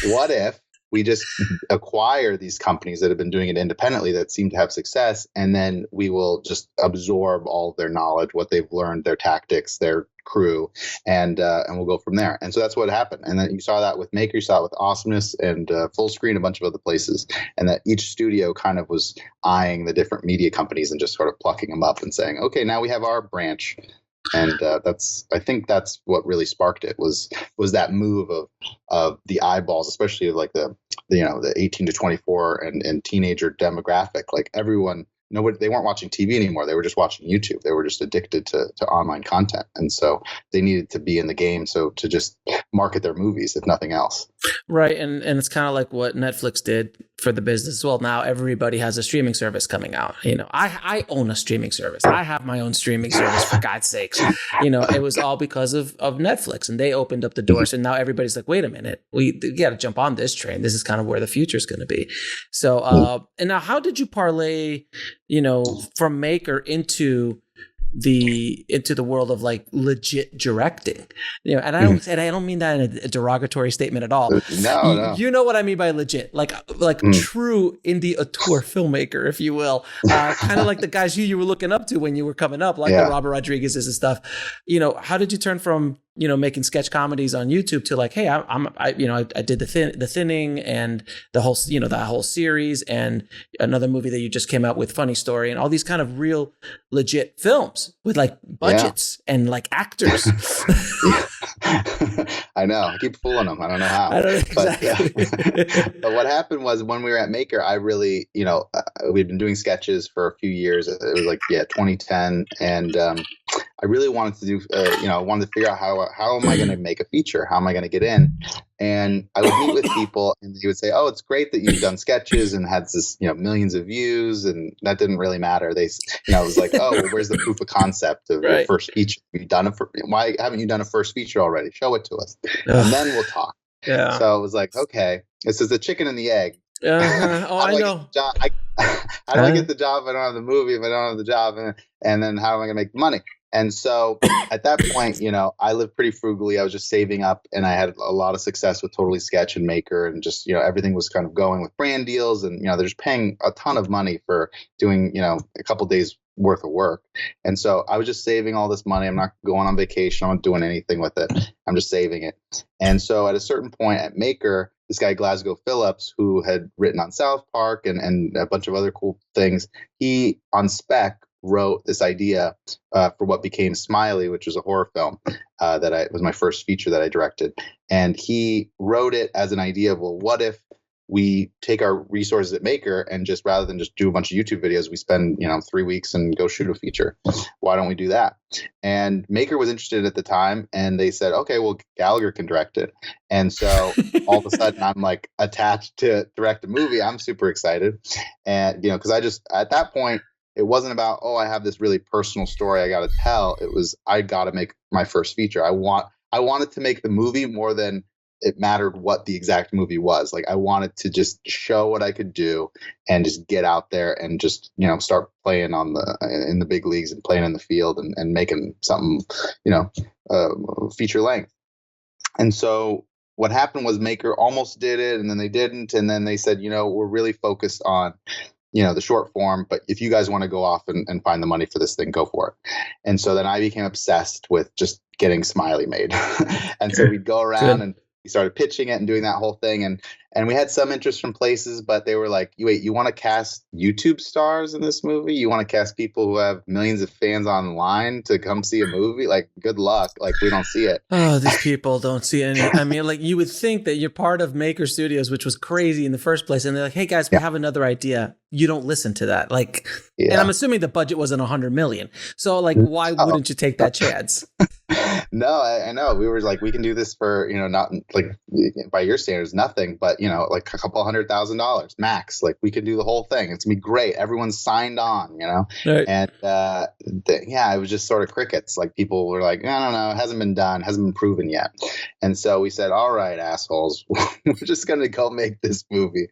What if we just acquire these companies that have been doing it independently that seem to have success, and then we will just absorb all of their knowledge, what they've learned, their tactics, their crew, and we'll go from there. And so that's what happened. And then you saw that with Maker, you saw it with Awesomeness and Full Screen, a bunch of other places, and that each studio kind of was eyeing the different media companies and just sort of plucking them up and saying, okay, now we have our branch. And I think that's what really sparked it was that move of the eyeballs, especially like the 18 to 24 and teenager demographic. Like nobody, they weren't watching TV anymore. They were just watching YouTube. They were just addicted to online content. And so they needed to be in the game. So to just market their movies, if nothing else. Right. And it's kind of like what Netflix did for the business. Well, now everybody has a streaming service coming out. I own a streaming service. I have my own streaming service, for God's sakes. It was all because of Netflix, and they opened up the doors. And now everybody's like, wait a minute, we got to jump on this train. This is kind of where the future is going to be. So, and now how did you parlay, from Maker into into the world of like legit directing, and I don't mean that in a derogatory statement at all. No. You know what I mean by legit, like true indie auteur filmmaker, if you will, kind of like the guys you were looking up to when you were coming up, like the Robert Rodriguez's and stuff. How did you turn from making sketch comedies on YouTube to like, hey, I did the Thinning and the whole that whole series and another movie that you just came out with, Funny Story, and all these kind of real legit films with like budgets and like actors. I know. I keep fooling them. I don't know how. I don't exactly. But what happened was when we were at Maker, I really, we'd been doing sketches for a few years. It was like 2010, and I really wanted to do, I wanted to figure out how am I going to make a feature? How am I going to get in? And I would meet with people, and they would say, "Oh, it's great that you've done sketches and had this, millions of views," and that didn't really matter. They, it was like, "Oh, well, where's the proof of concept of your first feature? Why haven't you done a first feature already? Show it to us, and then we'll talk." Yeah. So it was like, okay, this is the chicken and the egg. Oh, I know. How do I get the job if I don't have the movie? If I don't have the job, and then how am I going to make money? And so at that point, I lived pretty frugally. I was just saving up, and I had a lot of success with Totally Sketch and Maker, and just, everything was kind of going with brand deals, and, they're just paying a ton of money for doing, a couple days worth of work. And so I was just saving all this money. I'm not going on vacation. I'm not doing anything with it. I'm just saving it. And so at a certain point at Maker, this guy, Glasgow Phillips, who had written on South Park and a bunch of other cool things, he on spec wrote this idea for what became Smiley, which was a horror film that was my first feature that I directed. And he wrote it as an idea of, well, what if we take our resources at Maker and just, rather than just do a bunch of YouTube videos, we spend 3 weeks and go shoot a feature. Why don't we do that? And Maker was interested at the time, and they said, okay, well, Gallagher can direct it. And so all of a sudden I'm like attached to direct a movie. I'm super excited. And, because I just, at that point, it wasn't about, oh, I have this really personal story I got to tell. It was, I got to make my first feature. I wanted to make the movie more than it mattered what the exact movie was. Like, I wanted to just show what I could do and just get out there and just, start playing in the big leagues and playing in the field and making something, feature length. And so what happened was Maker almost did it, and then they didn't. And then they said, we're really focused on the short form, but if you guys want to go off and find the money for this thing, go for it. And so then I became obsessed with just getting Smiley made. And so we'd go around and we started pitching it and doing that whole thing. And we had some interest from places, but they were like, wait, you want to cast YouTube stars in this movie? You want to cast people who have millions of fans online to come see a movie? Like, good luck. Like, we don't see it. Oh, these people don't see any. I mean, like, you would think that you're part of Maker Studios, which was crazy in the first place. And they're like, hey guys, we have another idea. You don't listen to that. Like, and I'm assuming the budget wasn't 100 million. So like, why wouldn't you take that chance? No, I know. We were like, we can do this for, not like by your standards, nothing, but like a couple $100,000 max. Like, we could do the whole thing. It's gonna be great. Everyone's signed on, Right. And it was just sort of crickets. Like, people were like, I don't know, it hasn't been done, hasn't been proven yet. And so we said, all right, assholes, we're just gonna go make this movie.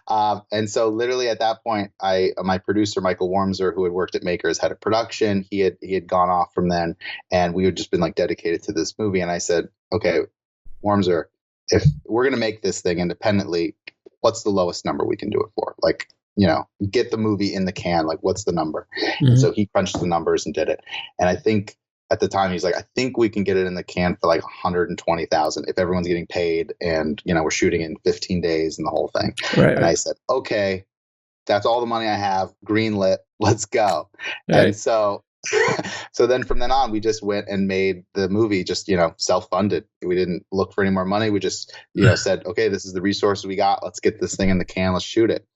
And so literally at that point, my producer Michael Warmser, who had worked at Maker as head of production, he had gone off from then, and we had just been like dedicated to this movie. And I said, okay, Warmser, if we're going to make this thing independently, what's the lowest number we can do it for? Like, get the movie in the can. Like, what's the number? Mm-hmm. And so he crunched the numbers and did it. And I think at the time he's like, I think we can get it in the can for like 120,000 if everyone's getting paid and, we're shooting in 15 days and the whole thing. Right, and I said, okay, that's all the money I have. Greenlit. Let's go. Right. And so then from then on, we just went and made the movie just, self-funded. We didn't look for any more money. We just, said, okay, this is the resources we got. Let's get this thing in the can. Let's shoot it.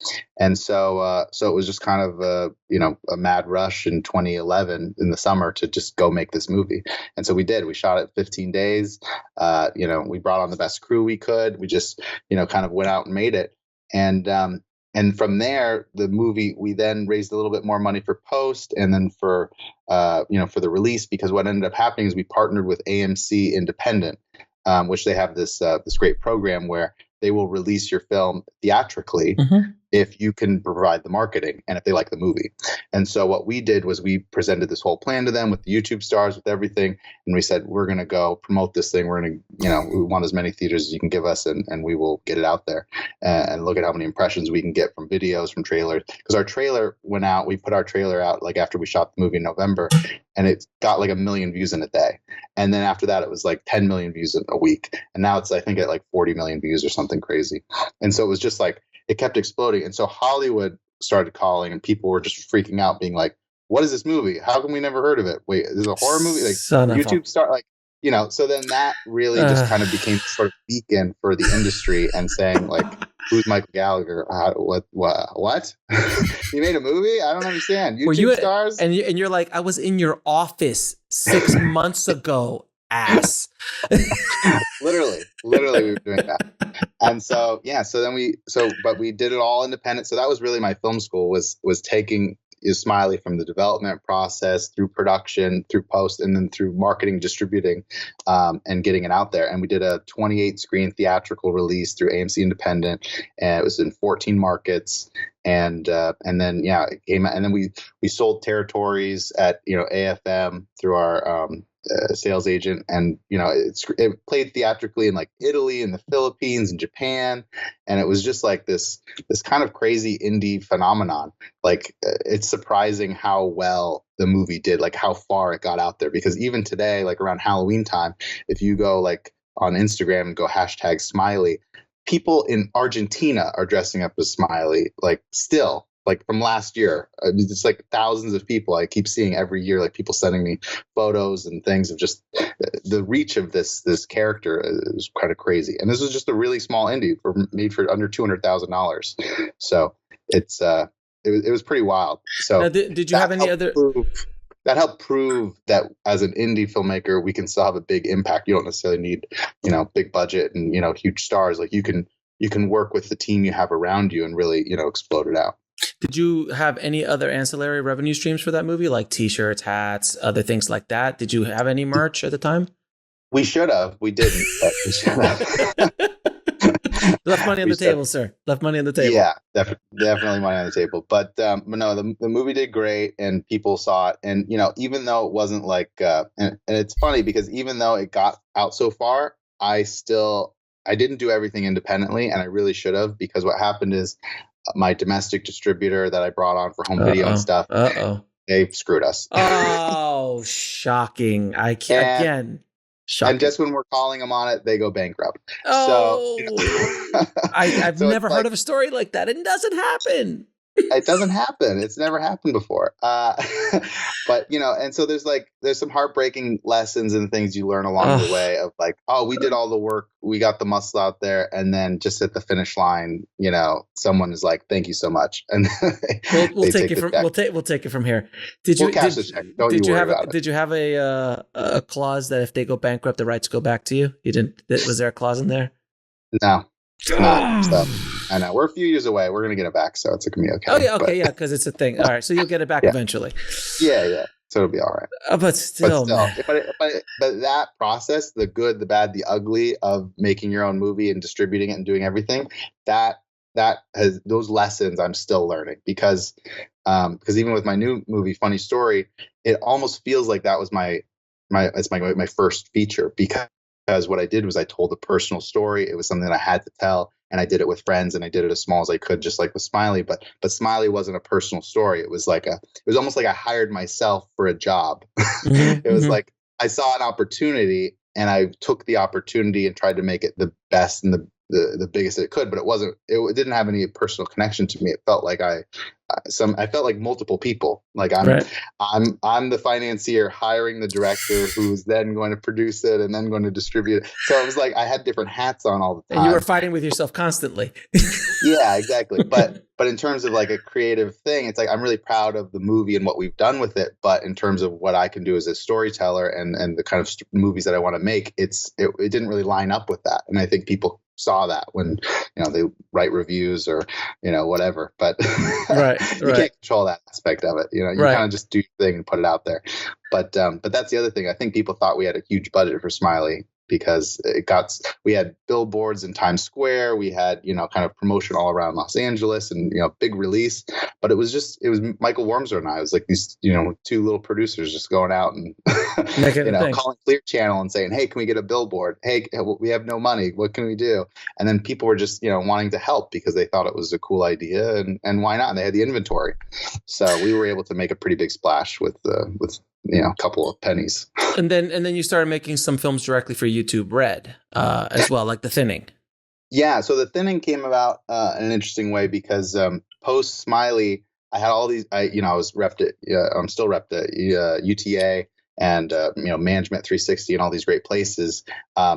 And so it was just kind of a mad rush in 2011 in the summer to just go make this movie. And so we did. We shot it 15 days. We brought on the best crew we could. We just, kind of went out and made it. And from there, the movie, we then raised a little bit more money for post and then for the release, because what ended up happening is we partnered with AMC Independent, which they have this great program where they will release your film theatrically if you can provide the marketing and if they like the movie. And so what we did was we presented this whole plan to them with the YouTube stars, with everything. And we said, we're going to go promote this thing. We're going to, we want as many theaters as you can give us, and we will get it out there and look at how many impressions we can get from videos, from trailers. Because our trailer went out, we put our trailer out like after we shot the movie in November, and it got like 1 million views in a day. And then after that, it was like 10 million views in a week. And now it's, I think, at like 40 million views or something crazy. And so it was just like, it kept exploding. And so Hollywood started calling, and people were just freaking out, being like, what is this movie? How come we never heard of it? Wait, is it a horror movie? Like YouTube start like, so then that really just kind of became sort of beacon for the industry and saying like, who's Michael Gallagher? What? You made a movie? I don't understand. YouTube stars? And you're like, I was in your office 6 months ago, ass. Literally we were doing that. And so, but we did it all independent. So that was really my film school, was taking Smiley from the development process through production, through post, and then through marketing, distributing, and getting it out there. And we did a 28 screen theatrical release through AMC Independent, and it was in 14 markets. And then it came out, and then we sold territories at AFM through our sales agent, and it played theatrically in like Italy and the Philippines and Japan, and it was just like this kind of crazy indie phenomenon. Like it's surprising how well the movie did, like how far it got out there, because even today, like around Halloween time, if you go like on Instagram and go hashtag Smiley, people in Argentina are dressing up as Smiley, like still. Like from last year, it's like thousands of people I keep seeing every year, like people sending me photos and things of just the reach of this character is kind of crazy. And this was just a really small indie made for under $200,000. So it was pretty wild. So now, did you have any other? That helped prove that as an indie filmmaker, we can still have a big impact. You don't necessarily need, big budget and, huge stars. Like you can work with the team you have around you and really, explode it out. Did you have any other ancillary revenue streams for that movie, like T-shirts, hats, other things like that? Did you have any merch at the time? We should have. We didn't. But we should have. Left money on the table, sir. Left money on the table. Yeah, definitely money on the table. But no, the movie did great, and people saw it. And even though it wasn't like, and it's funny because even though it got out so far, I didn't do everything independently, and I really should have, because what happened is, my domestic distributor that I brought on for home video and stuff, they screwed us. Oh, shocking. I can't, again. Shocking. And just when we're calling them on it, they go bankrupt. Oh, so, I've never heard of a story like that. It doesn't happen. It doesn't happen. It's never happened before. But, and so there's some heartbreaking lessons and things you learn along the way of like, oh, we did all the work. We got the muscle out there. And then just at the finish line, someone is like, thank you so much. And we'll take it from here. Did you have a clause that if they go bankrupt, the rights go back to you? You didn't, was there a clause in there? No. So, I know we're a few years away. We're gonna get it back, so it's gonna be okay. Oh yeah, okay, yeah, because it's a thing. All right, so you'll get it back eventually. Yeah. So it'll be all right. But still, man. But that process, the good, the bad, the ugly of making your own movie and distributing it and doing everything, that has those lessons I'm still learning, because even with my new movie, Funny Story, it almost feels like that was my first feature, because what I did was I told a personal story. It was something that I had to tell, and I did it with friends, and I did it as small as I could, just like with Smiley. But Smiley wasn't a personal story. It was almost like I hired myself for a job. It was like I saw an opportunity, and I took the opportunity and tried to make it the best and the biggest it could. But it didn't have any personal connection to me. It felt like I felt like multiple people. Like I'm the financier hiring the director, who's then going to produce it and then going to distribute it. So it was like I had different hats on all the time. And you were fighting with yourself constantly. Yeah, exactly. But in terms of like a creative thing, it's like I'm really proud of the movie and what we've done with it. But in terms of what I can do as a storyteller and the kind of movies that I want to make, it didn't really line up with that. And I think people saw that when they write reviews or whatever, but you can't control that aspect of it. You kind of just do your thing and put it out there. But that's the other thing. I think people thought we had a huge budget for Smiley, because we had billboards in Times Square. We had, kind of promotion all around Los Angeles and, big release. But it was Michael Wormser and I. It was like these, two little producers just going out and, calling Clear Channel and saying, hey, can we get a billboard? Hey, we have no money. What can we do? And then people were just, wanting to help because they thought it was a cool idea, and why not? And they had the inventory. So we were able to make a pretty big splash with a couple of pennies. And then you started making some films directly for YouTube Red as well, like The Thinning. Yeah. So The Thinning came about in an interesting way because post Smiley, I had all these. I was repped at. I'm still repped at UTA and Management 360 and all these great places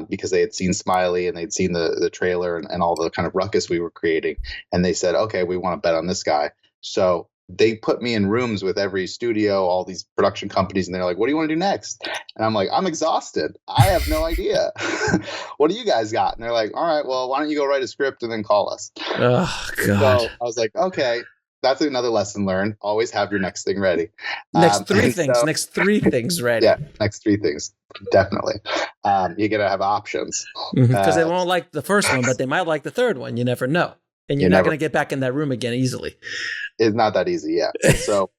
because they had seen Smiley and they'd seen the trailer and all the kind of ruckus we were creating, and they said, okay, we want to bet on this guy. So they put me in rooms with every studio, all these production companies, and they're like, what do you want to do next? And I'm like, I'm exhausted. I have no idea. What do you guys got? And they're like, all right, well, why don't you go write a script and then call us? Oh, God. So I was like, okay, that's another lesson learned. Always have your next thing ready. Next three things ready. Yeah, next three things. Definitely. You got to have options. Because they won't like the first one, but they might like the third one. You never know. And you're not going to get back in that room again easily. It's not that easy, yeah. So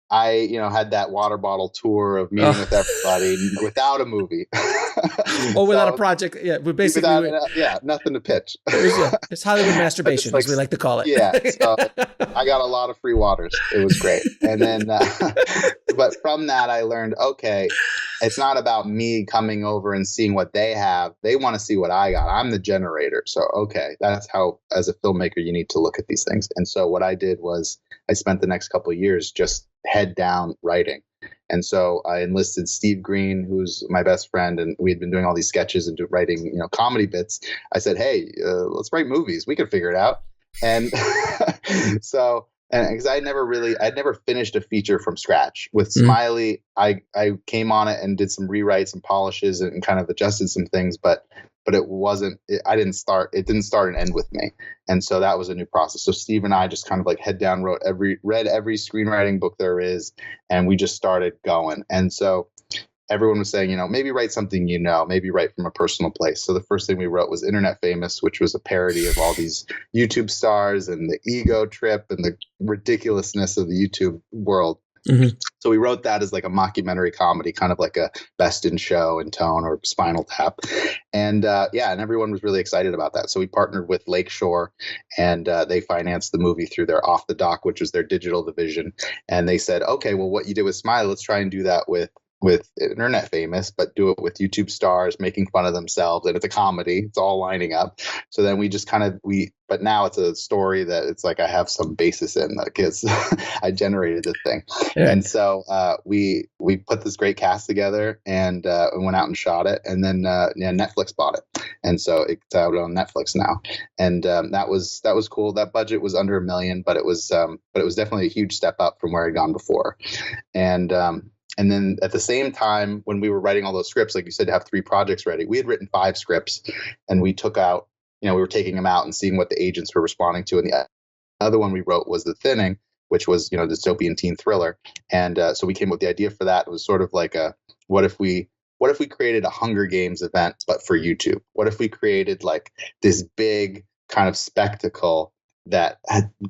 I, had that water bottle tour of meeting with everybody without a movie. Without a project. Yeah, we basically nothing to pitch. It's Hollywood masturbation, as we like to call it. Yeah, so I got a lot of free waters. It was great. And then, but from that, I learned, okay, it's not about me coming over and seeing what they have. They want to see what I got. I'm the generator. So, okay, that's how, as a filmmaker, you need to look at these things. And so what I did was I spent the next couple of years just head down writing. And so I enlisted Steve Green, who's my best friend, and we had been doing all these sketches and writing, comedy bits. I said, hey, let's write movies. We can figure it out. And so, and because I'd never finished a feature from scratch. With Smiley, I came on it and did some rewrites and polishes and kind of adjusted some things, but it didn't start and end with me. And so that was a new process. So Steve and I just kind of like head down, read every screenwriting book there is, and we just started going. And so everyone was saying, maybe write something, maybe write from a personal place. So the first thing we wrote was Internet Famous, which was a parody of all these YouTube stars and the ego trip and the ridiculousness of the YouTube world. Mm-hmm. So we wrote that as like a mockumentary comedy, kind of like a Best in Show and Tone or Spinal Tap. And and everyone was really excited about that. So we partnered with Lakeshore, and they financed the movie through their Off the Dock, which was their digital division. And they said, okay, well, what you did with Smiley, let's try and do that with Internet Famous, but do it with YouTube stars making fun of themselves. And it's a comedy. It's all lining up. So then we just but now it's a story that it's like I have some basis in because I generated the thing. Yeah. And so we put this great cast together and went out and shot it. And then Netflix bought it. And so it's out on Netflix now. And that was cool. That budget was under $1 million, but it was definitely a huge step up from where I'd gone before. And then at the same time, when we were writing all those scripts, like you said, to have 3 projects ready, we had written 5 scripts, and we took out, we were taking them out and seeing what the agents were responding to. And the other one we wrote was The Thinning, which was, dystopian teen thriller. And so we came up with the idea for that. It was sort of like what if we created a Hunger Games event, but for YouTube? What if we created like this big kind of spectacle that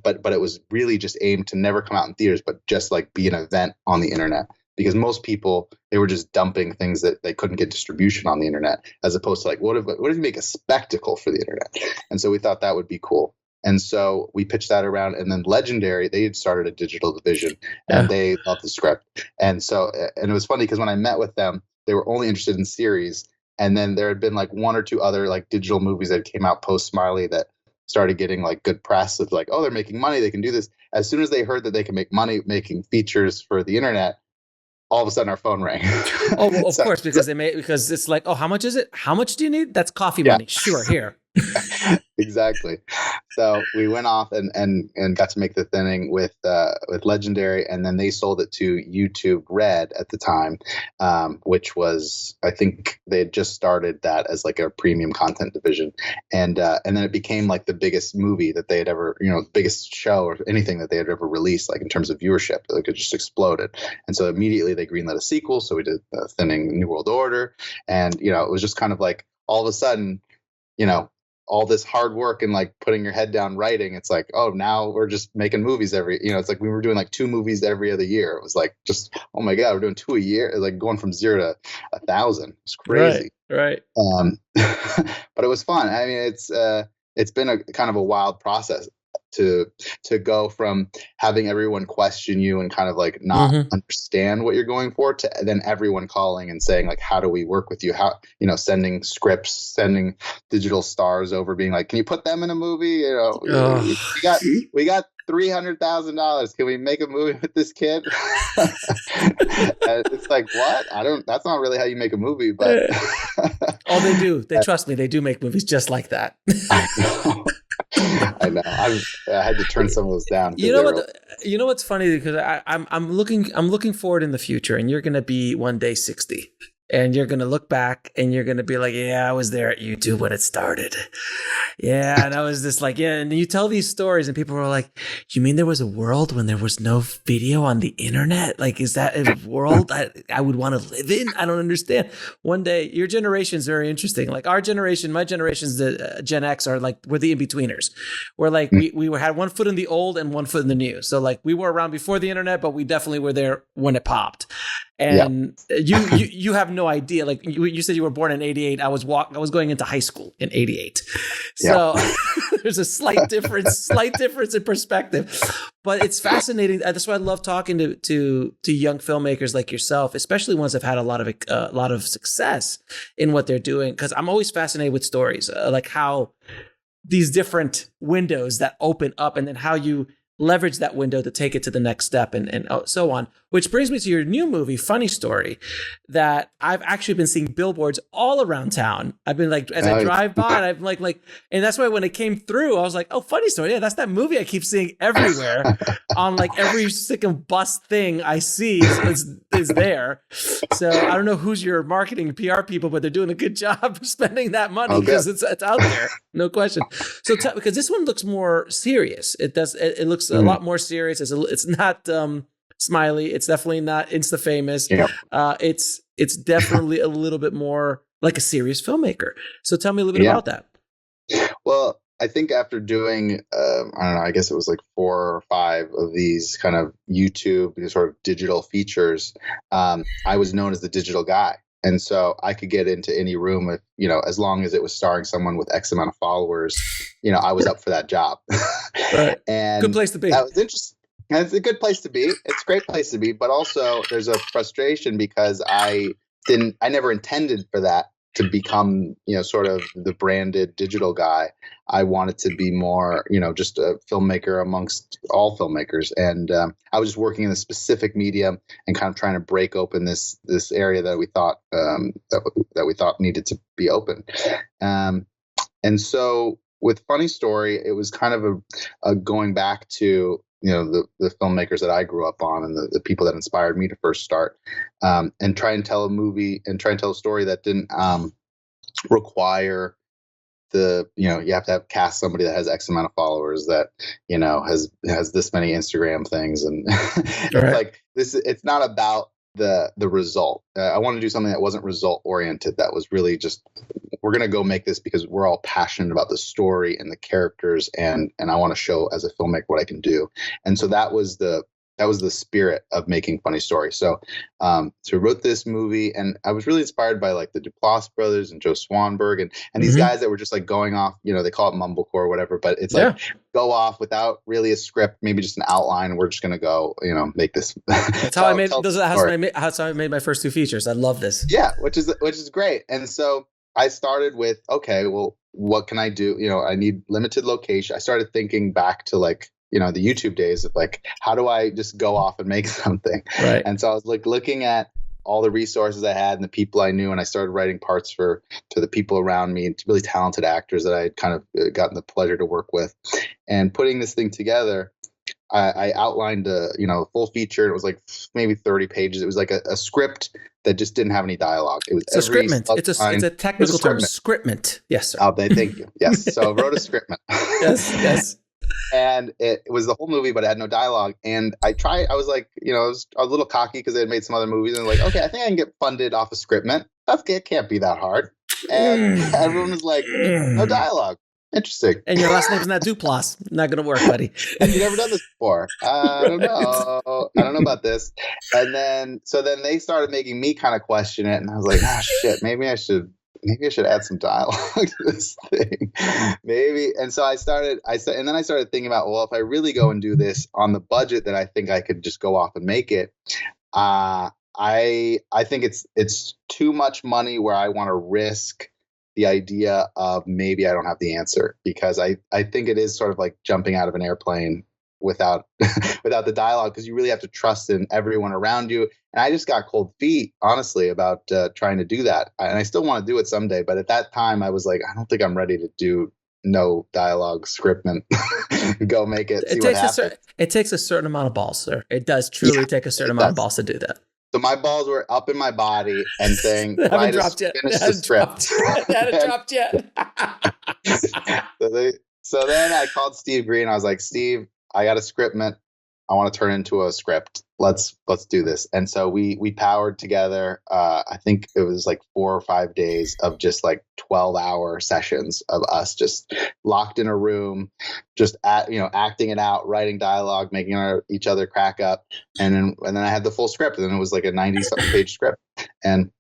but it was really just aimed to never come out in theaters, but just like be an event on the internet? Because most people, they were just dumping things that they couldn't get distribution on the internet, as opposed to like, what if you make a spectacle for the internet? And so we thought that would be cool. And so we pitched that around, and then Legendary, they had started a digital division, and they loved the script. And so, and it was funny because when I met with them, they were only interested in series. And then there had been like 1 or 2 other like digital movies that came out post Smiley that started getting like good press of like, oh, they're making money, they can do this. As soon as they heard that they can make money making features for the internet, all of a sudden our phone rang. Oh, well, of course, because it's like, oh, how much is it? How much do you need? That's coffee money. Sure, here. Exactly. So we went off and got to make the Thinning with Legendary, and then they sold it to YouTube Red at the time, which was, I think they had just started that as like a premium content division, and then it became like the biggest movie that they had ever, biggest show or anything that they had ever released, like in terms of viewership. Like it just exploded, and so immediately they greenlit a sequel. So we did Thinning New World Order, and it was just kind of like all of a sudden, all this hard work and like putting your head down writing, it's like, oh, now we're just making movies it's like we were doing like 2 movies every other year. It was like, just, oh my God, we're doing 2 a year, like going from 0 to 1,000. It's crazy. Right. But it was fun. I mean, it's been a kind of a wild process to go from having everyone question you and kind of like not understand what you're going for, to then everyone calling and saying like, how do we work with you? How, sending scripts, sending digital stars over, being like, can you put them in a movie? We got $300,000. Can we make a movie with this kid? It's like, what? That's not really how you make a movie, but they do. They trust me. They do make movies just like that. I know. I had to turn some of those down. You know what's funny, because I'm looking forward in the future, and you're going to be one day 60, and you're going to look back and you're going to be like, yeah, I was there at YouTube when it started. Yeah. And I was just like, yeah. And you tell these stories and people were like, you mean there was a world when there was no video on the internet? Like, is that a world I would want to live in? I don't understand. One day, your generation is very interesting. Like our generation, my generation's the Gen X are like, we're the in-betweeners. We're like, we had 1 foot in the old and 1 foot in the new. So like we were around before the internet, but we definitely were there when it popped. And you have no idea. Like you said, you were born in '88. I was going into high school in '88. So there's a slight difference in perspective. But it's fascinating. That's why I love talking to young filmmakers like yourself, especially ones that have had a lot of success in what they're doing. Because I'm always fascinated with stories, like how these different windows that open up, and then how you leverage that window to take it to the next step, and so on. Which brings me to your new movie, Funny Story, that I've actually been seeing billboards all around town. I've been like, as I drive by, and I'm like, and that's why when it came through, I was like, oh, Funny Story. Yeah, that's that movie I keep seeing everywhere on like every sick bus thing I see is there. So I don't know who's your marketing PR people, but they're doing a good job spending that money because it's out there. No question. So because this one looks more serious. It looks a lot more serious. It's not Smiley. It's definitely not InstaFamous. Yeah. It's definitely a little bit more like a serious filmmaker. So tell me a little bit about that. Well, I think after doing, I don't know, I guess it was like 4 or 5 of these kind of YouTube sort of digital features, I was known as the digital guy. And so I could get into any room if, as long as it was starring someone with X amount of followers, I was up for that job. Right. And good place to be. That was interesting. And it's a good place to be. It's a great place to be. But also there's a frustration because I never intended for that to become, sort of the branded digital guy. I wanted to be more, just a filmmaker amongst all filmmakers. And I was just working in a specific medium and kind of trying to break open this area that we thought that we thought needed to be open. And so with Funny Story, it was kind of a going back to the filmmakers that I grew up on and the people that inspired me to first start, and try and tell a story that didn't require you have to cast somebody that has X amount of followers, that has this many Instagram things, and it's like this. It's not about the result. I want to do something that wasn't result oriented. That was really just, we're going to go make this because we're all passionate about the story and the characters, and I want to show as a filmmaker what I can do. And so that was the spirit of making Funny Story. So we wrote this movie, and I was really inspired by like the Duplass brothers and Joe Swanberg and these guys that were just like going off, they call it mumblecore or whatever, but it's like go off without really a script, maybe just an outline. And we're just going to go, make this. That's how I made, that's how I made my first 2 features. I love this. Yeah. Which is great. And so I started with, okay, well, what can I do? I need limited location. I started thinking back to like, the YouTube days of like, how do I just go off and make something? Right. And so I was like looking at all the resources I had and the people I knew, and I started writing parts to the people around me, to really talented actors that I had kind of gotten the pleasure to work with. And putting this thing together, I outlined a full feature. It was like maybe 30 pages. It was like a script that just didn't have any dialogue. It was a scriptment. It's a technical term. Scriptment. Yes, sir. Oh, thank you. Yes. So I wrote a scriptment. Yes. And it was the whole movie, but it had no dialogue. And I was like, I was a little cocky because they had made some other movies, and like, okay, I think I can get funded off a scriptment. It can't be that hard. And everyone was like, no dialogue. Interesting. And your last name's not Duplass. Not going to work, buddy. Have you never done this before? I don't know. I don't know about this. And then they started making me kind of question it. And I was like, shit, maybe I should add some dialogue to this thing. Maybe. And so I started thinking about, well, if I really go and do this on the budget that I think I could just go off and make it, I think it's too much money where I want to risk the idea of maybe I don't have the answer, because I think it is sort of like jumping out of an airplane without the dialogue, because you really have to trust in everyone around you. And I just got cold feet, honestly, about trying to do that. And I still want to do it someday. But at that time, I was like, I don't think I'm ready to do no dialogue scriptment. Go make it. It takes a certain amount of balls, sir. It does truly take a certain amount of balls to do that. So my balls were up in my body and saying, They haven't dropped yet. Finish the script. They haven't dropped yet. So then I called Steve Green. I was like, Steve, I got a scriptment. I want to turn into a script. Let's do this. And so we powered together. I think it was like 4 or 5 days of just like 12-hour sessions of us just locked in a room, just acting it out, writing dialogue, making each other crack up. And then I had the full script, and then it was like a 90-something page script. And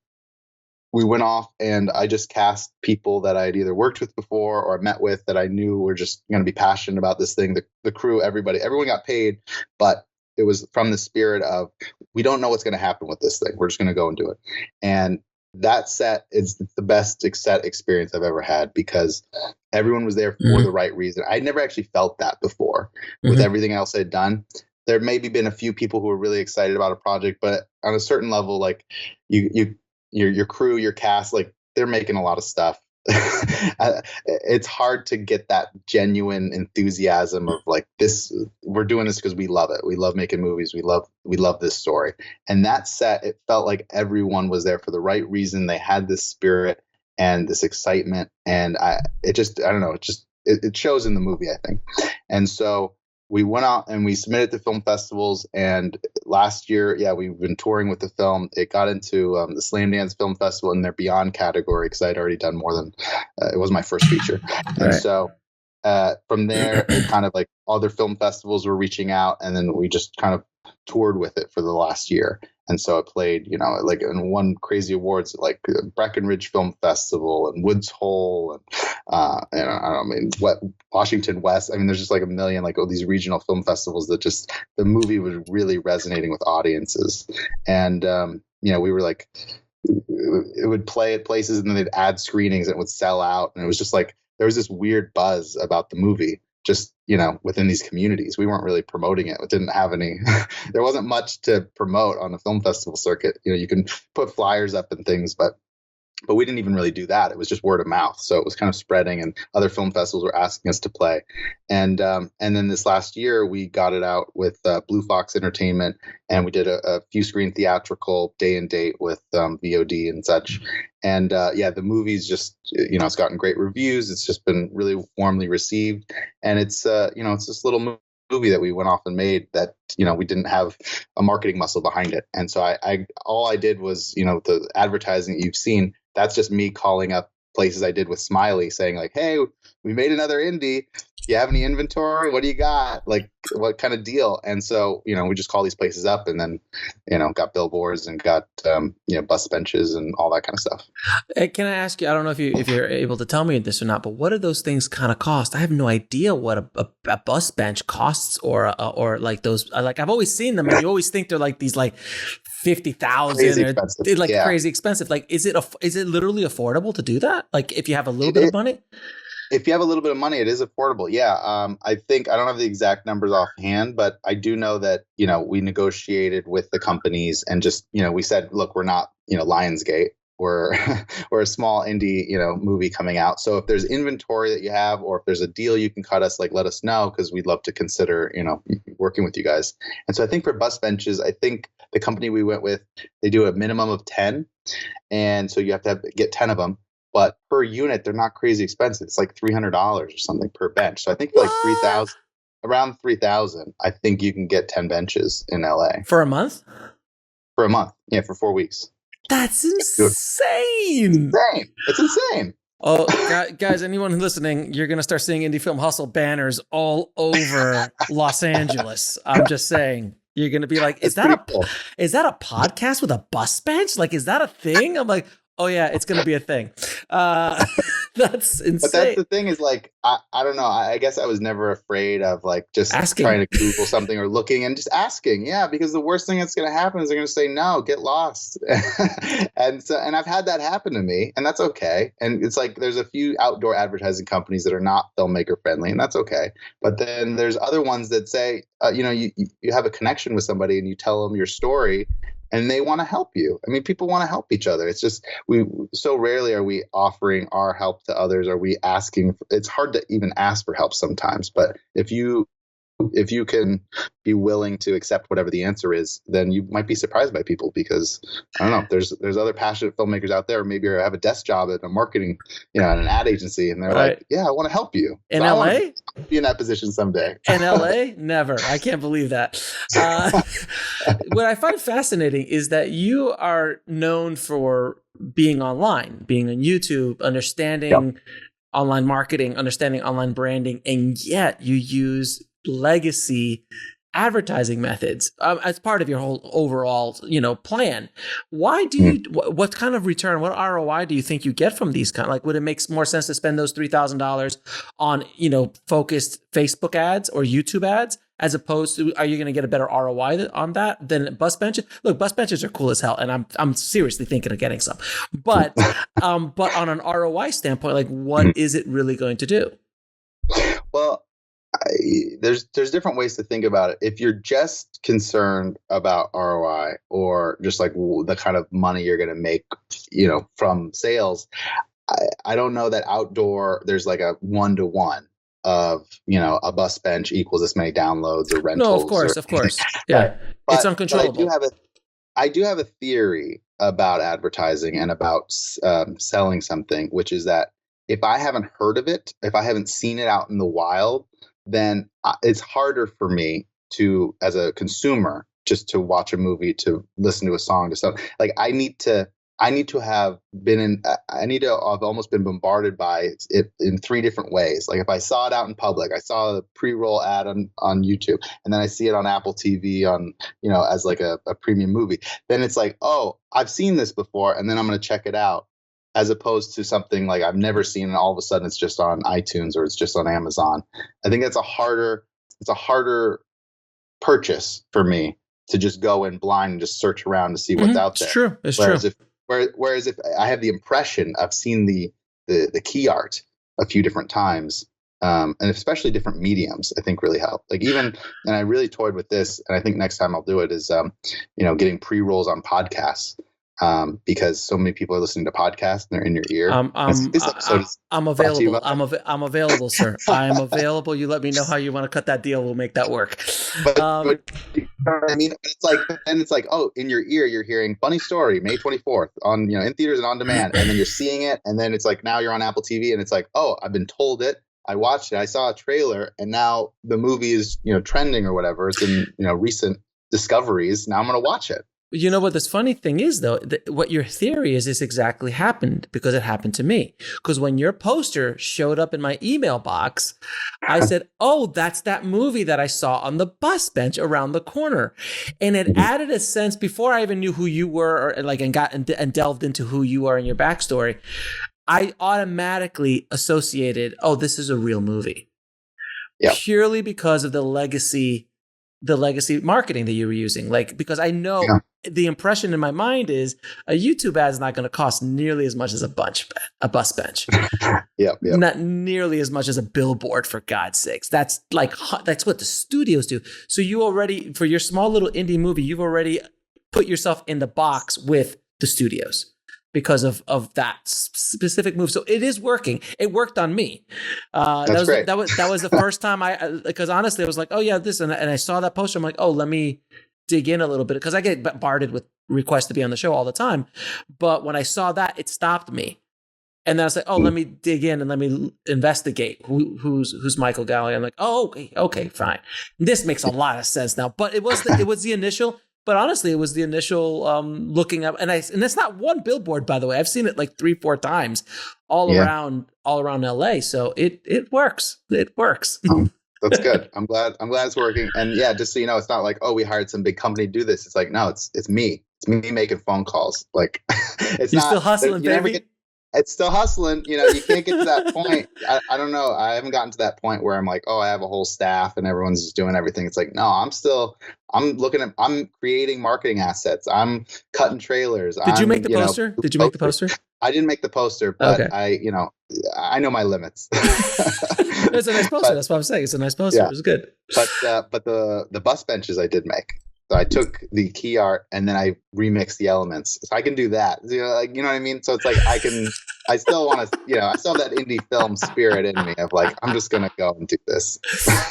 we went off, and I just cast people that I'd either worked with before or met with that I knew were just going to be passionate about this thing. The crew, everyone got paid, but it was from the spirit of, we don't know what's going to happen with this thing. We're just going to go and do it. And that set is the best set experience I've ever had, because everyone was there for the right reason. I'd never actually felt that before with everything else I'd done. There maybe been a few people who were really excited about a project, but on a certain level, like your crew, your cast, like they're making a lot of stuff. It's hard to get that genuine enthusiasm of like, this, we're doing this because we love it. We love making movies. We love this story. And that set, it felt like everyone was there for the right reason. They had this spirit and this excitement. And it shows in the movie, I think. And so we went out and we submitted to film festivals. And last year, we've been touring with the film. It got into the Slamdance Film Festival in their Beyond category, because I'd already done more than it was my first feature. And so from there, it kind of like other film festivals were reaching out, and then we just kind of toured with it for the last year. And so it played, like in won crazy awards like Breckenridge Film Festival and Woods Hole and Washington West. I mean, there's just like a million like all these regional film festivals that just the movie was really resonating with audiences. And we were like, it would play at places and then they'd add screenings and it would sell out. And it was just like there was this weird buzz about the movie. Just, within these communities. We weren't really promoting it. It didn't have any, there wasn't much to promote on the film festival circuit. You can put flyers up and things, but we didn't even really do that. It was just word of mouth. So it was kind of spreading, and other film festivals were asking us to play. And then this last year we got it out with Blue Fox Entertainment, and we did a few screen theatrical day and date with VOD and such. And the movie's just, it's gotten great reviews. It's just been really warmly received. And it's, it's this little movie that we went off and made that, we didn't have a marketing muscle behind it. And so all I did was, the advertising that you've seen, that's just me calling up places I did with Smiley saying like, hey, we made another indie. Do you have any inventory? What do you got? Like, what kind of deal? And so, we just call these places up, and then, got billboards and got, bus benches and all that kind of stuff. Can I ask you, I don't know if you're able to tell me this or not, but what do those things kind of cost? I have no idea what a bus bench costs or like those, like I've always seen them and you always think they're like these like 50,000 or crazy expensive. Like, is it literally affordable to do that? Like if you have a little bit of money? If you have a little bit of money, it is affordable. Yeah. I think I don't have the exact numbers offhand, but I do know that, we negotiated with the companies and just, we said, look, we're not, Lionsgate. We're we're a small indie, movie coming out. So if there's inventory that you have, or if there's a deal you can cut us, like, let us know, because we'd love to consider, working with you guys. And so I think for bus benches, I think the company we went with, they do a minimum of 10. And so you have to get 10 of them. But per unit, they're not crazy expensive. It's like $300 or something per bench. So I think for like 3,000, around 3,000, I think you can get 10 benches in LA. For a month? For a month. Yeah, for 4 weeks. That's insane. It's insane. Oh, guys, anyone listening, you're going to start seeing Indie Film Hustle banners all over Los Angeles. I'm just saying. You're going to be like, is that a podcast with a bus bench? Like, is that a thing? I'm like, oh yeah, it's going to be a thing. That's insane. But that's the thing is, like, I don't know. I guess I was never afraid of, like, just asking, trying to Google something or looking and just asking. Yeah, because the worst thing that's going to happen is they're going to say, no, get lost. and I've had that happen to me, and that's okay. And it's like, there's a few outdoor advertising companies that are not filmmaker friendly, and that's okay. But then there's other ones that say, you have a connection with somebody and you tell them your story, and they want to help you. I mean, people want to help each other. It's just, so rarely are we offering our help to others. Are we asking? It's hard to even ask for help sometimes. But if you can be willing to accept whatever the answer is, then you might be surprised by people, because I don't know, there's other passionate filmmakers out there, maybe have a desk job at a marketing, at an ad agency, and they're like, yeah, I want to help you. In LA? I want to be in that position someday. In LA? Never. I can't believe that. What I find fascinating is that you are known for being online, being on YouTube, understanding online marketing, understanding online branding, and yet you use legacy advertising methods as part of your whole overall, plan. Why do you, what kind of return, what ROI do you think you get from these like, would it make more sense to spend those $3,000 on, focused Facebook ads or YouTube ads, as opposed to, are you going to get a better ROI on that than bus benches? Look, bus benches are cool as hell, and I'm seriously thinking of getting some. But but on an ROI standpoint, like, what is it really going to do? Well, there's different ways to think about it. If you're just concerned about ROI, or just like the kind of money you're going to make, from sales, I don't know that outdoor there's like a 1-to-1 of, a bus bench equals this many downloads or rentals. No, of course. Yeah. But, it's uncontrollable. I do have a theory about advertising and about selling something, which is that if I haven't heard of it, if I haven't seen it out in the wild, then it's harder for me to, as a consumer, just to watch a movie, to listen to a song, to something. Like, I need to have almost been bombarded by it in 3 different ways. Like, if I saw it out in public, I saw a pre-roll ad on YouTube, and then I see it on Apple TV on, as like a premium movie, then it's like, oh, I've seen this before, and then I'm going to check it out. As opposed to something like I've never seen, and all of a sudden it's just on iTunes or it's just on Amazon. I think it's a harder purchase for me to just go in blind and just search around to see what's out there. It's true. Whereas if I have the impression I've seen the key art a few different times, and especially different mediums, I think really help. Like, and I really toyed with this, and I think next time I'll do it, is getting pre-rolls on podcasts. Because so many people are listening to podcasts and they're in your ear. I'm available. I'm available, sir. I'm available. You let me know how you want to cut that deal. We'll make that work. But you know what I mean, it's like, oh, in your ear, you're hearing funny story, May 24th on, in theaters and on demand. And then you're seeing it. And then it's like, now you're on Apple TV, and it's like, oh, I've been told it. I watched it. I saw a trailer, and now the movie is, trending or whatever. It's in, recent discoveries. Now I'm going to watch it. You know what this funny thing is, though, what your theory is exactly happened, because it happened to me. Because when your poster showed up in my email box, I said, oh, that's that movie that I saw on the bus bench around the corner. And it added a sense, before I even knew who you were, and delved into who you are and your backstory, I automatically associated, oh, this is a real movie. Yep. Purely because of the legacy the legacy marketing that you were using. Like, because I know the impression in my mind is a YouTube ad is not going to cost nearly as much as a bus bench. Yep. Not nearly as much as a billboard, for God's sakes. That's what the studios do. So you already, for your small little indie movie, you've already put yourself in the box with the studios because of that specific move. So it is working. It worked on me. That's great. That was the first time because honestly, I was like, oh yeah, this, and I saw that poster. I'm like, oh, let me dig in a little bit, because I get bombarded with requests to be on the show all the time. But when I saw that, it stopped me. And then I was like, oh, let me dig in and let me investigate who's Michael Gallagher. I'm like, oh, okay, fine. This makes a lot of sense now. But it was the initial. But honestly, it was the initial looking up, and that's not one billboard, by the way. I've seen it like 3-4 times all around LA. So it works. It works. That's good. I'm glad it's working. And yeah, just so you know, it's not like, oh, we hired some big company to do this. It's like, no, it's me. It's me making phone calls. Like, it's You're still hustling, baby. It's still hustling. You know, you can't get to that point. I don't know. I haven't gotten to that point where I'm like, oh, I have a whole staff and everyone's just doing everything. It's like, no, I'm creating marketing assets. I'm cutting trailers. Did you make the poster? Did you make the poster? I didn't make the poster, but okay. I know my limits. It's a nice poster. That's what I'm saying. It's a nice poster. Yeah. It was good. But the bus benches I did make. So I took the key art and then I remixed the elements. So I can do that. You know what I mean? So it's like I still want to, I still have that indie film spirit in me of like, I'm just going to go and do this.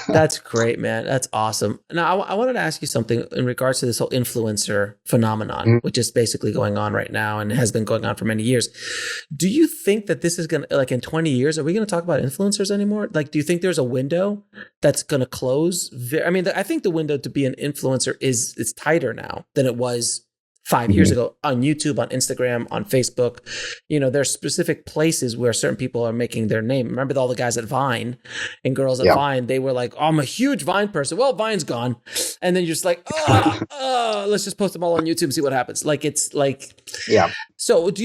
That's great, man. That's awesome. Now, I wanted to ask you something in regards to this whole influencer phenomenon, which is basically going on right now and has been going on for many years. Do you think that this is going to, like in 20 years, are we going to talk about influencers anymore? Like, do you think there's a window that's going to close? I think the window to be an influencer it's tighter now than it was 5 years ago on YouTube, on Instagram, on Facebook. There's specific places where certain people are making their name. Remember all the guys at Vine and girls at Vine, they were like, oh, I'm a huge Vine person. Well, Vine's gone. And then you're just like, let's just post them all on YouTube and see what happens. Like, it's like, So where do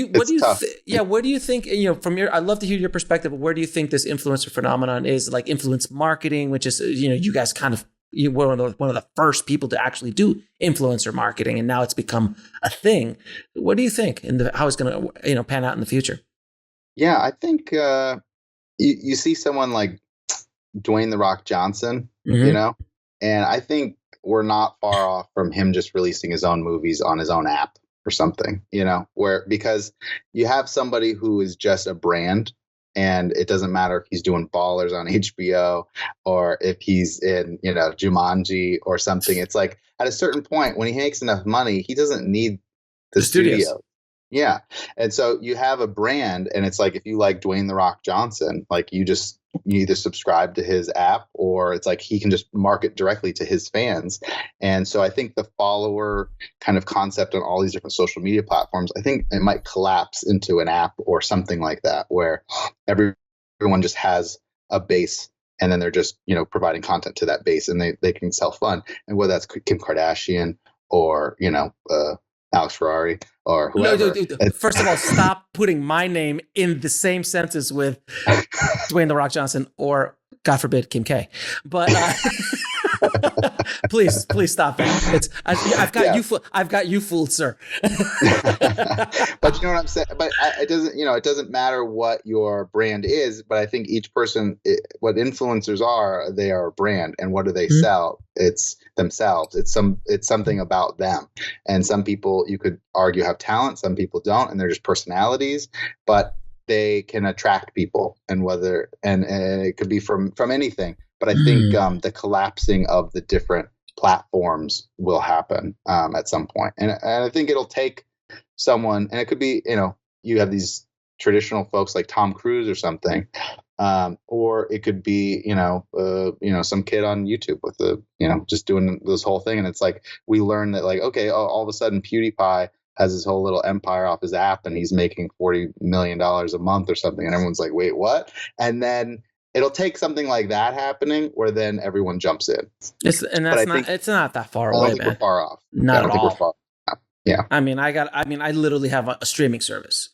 you think, from I'd love to hear your perspective, where do you think this influencer phenomenon is, like influence marketing, which is, you guys kind of, you were one of the first people to actually do influencer marketing, and now it's become a thing. What do you think, and how it's going to pan out in the future? Yeah, I think you see someone like Dwayne "The Rock" Johnson, and I think we're not far off from him just releasing his own movies on his own app or something, because you have somebody who is just a brand. And it doesn't matter if he's doing Ballers on HBO or if he's in, Jumanji or something. It's like at a certain point when he makes enough money, he doesn't need the studio. Yeah. And so you have a brand, and it's like if you like Dwayne "The Rock" Johnson, like you either subscribe to his app, or it's like he can just market directly to his fans. And so I think the follower kind of concept on all these different social media platforms, I think it might collapse into an app or something like that, where everyone just has a base, and then they're just, providing content to that base, and they can self-fund. And whether that's Kim Kardashian or, Alex Ferrari or whoever. No, first of all, stop putting my name in the same sentence with Dwayne "The Rock" Johnson or, God forbid, Kim K. But please stop that. I've got you fooled, sir. But you know what I'm saying? But it doesn't matter what your brand is, but I think each person, what influencers are, they are a brand. And what do they sell? It's themselves. It's something about them. And some people, you could argue, have talent. Some people don't, and they're just personalities. But they can attract people, and it could be from anything. But I think the collapsing of the different platforms will happen at some point. And I think it'll take someone, and it could be, you have these traditional folks like Tom Cruise or something, or it could be, some kid on YouTube with just doing this whole thing. And it's like, we learn that like, okay, all of a sudden PewDiePie has his whole little empire off his app, and he's making $40 million a month or something. And everyone's like, wait, what? And then it'll take something like that happening where then everyone jumps in. It's not that far away, man. We're far off. Not at all. We're far off. Yeah. I literally have a streaming service,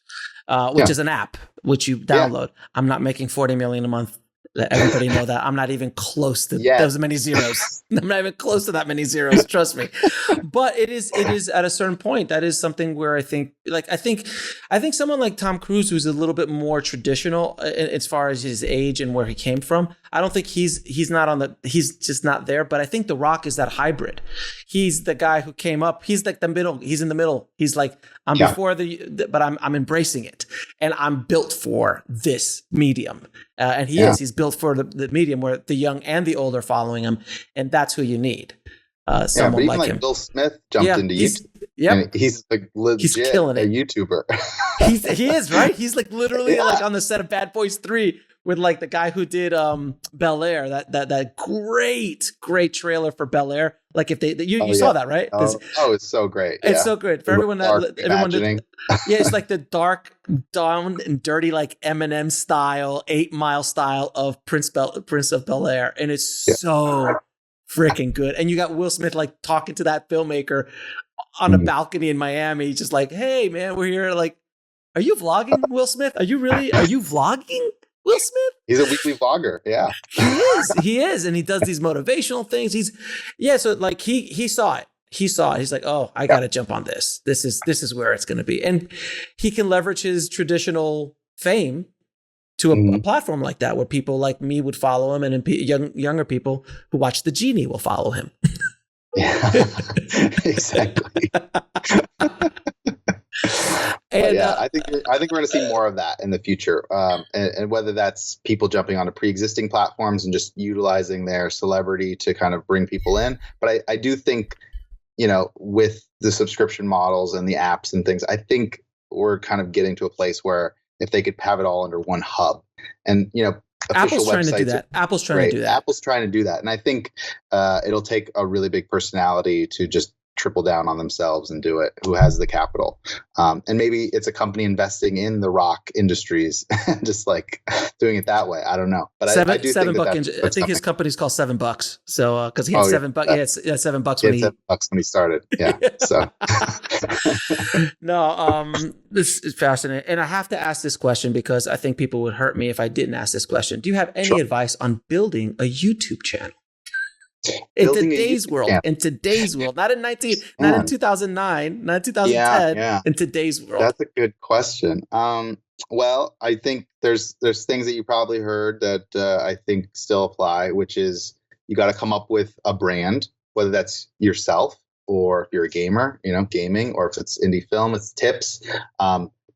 which is an app which you download. I'm not making $40 million a month Let everybody know that I'm not even close to those many zeros. I'm not even close to that many zeros. Trust me. But it is at a certain point. That is something where I think someone like Tom Cruise, who's a little bit more traditional as far as his age and where he came from, I don't think he's just not there. But I think The Rock is that hybrid. He's the guy who came up. He's like the middle. He's in the middle. He's like, I'm before but I'm embracing it, and I'm built for this medium. And he's built for the medium where the young and the old are following him, and that's who you need. Someone but even him. Will Smith jumped into YouTube. Yep. He's like legit he's killing it. A YouTuber. He is, right? He's like literally like on the set of Bad Boys 3 with like the guy who did Bel Air, that great trailer for Bel Air. Like if you saw that, right? It's so great. It's so good for everyone it's like the dark, down and dirty, like Eminem style, 8 Mile style of Prince of Bel Air, and it's so freaking good. And you got Will Smith like talking to that filmmaker on a balcony in Miami, just like, "Hey man, we're here." Like, are you vlogging, Will Smith? Are you vlogging, Will Smith? He's a weekly vlogger. Yeah, he is, and he does these motivational things. So like he saw it. He's like, "Oh, I got to jump on this. This is where it's going to be." And he can leverage his traditional fame to a platform like that, where people like me would follow him, and younger people who watch The Genie will follow him. Yeah, exactly. And I think we're going to see more of that in the future, and whether that's people jumping onto pre-existing platforms and just utilizing their celebrity to kind of bring people in. But I do think, with the subscription models and the apps and things, I think we're kind of getting to a place where if they could have it all under one hub, and Apple's trying to do that. Apple's trying to do that, and I think it'll take a really big personality to just triple down on themselves and do it, who has the capital. And maybe it's a company investing in the rock industries, just like doing it that way. I don't know. But I do think I think his company's called $7. So, cause he had $7, he had $7 when $7 when he started. Yeah. So no, this is fascinating. And I have to ask this question because I think people would hurt me if I didn't ask this question. Do you have any advice on building a YouTube channel? In today's world, not in 2009, not 2010, in today's world. That's a good question. Well, I think there's things that you probably heard that I think still apply, which is you got to come up with a brand, whether that's yourself or if you're a gamer, gaming, or if it's indie film, it's tips.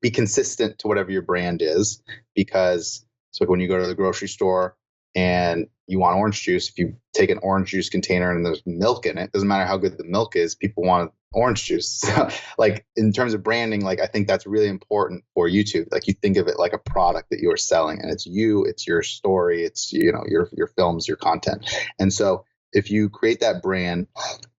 Be consistent to whatever your brand is, because it's like when you go to the grocery store and you want orange juice, if you take an orange juice container and there's milk in it, doesn't matter how good the milk is, people want orange juice. So, like, in terms of branding, like, I think that's really important for YouTube. Like, you think of it like a product that you are selling, and it's you, it's your story, it's, your films, your content. And so if you create that brand,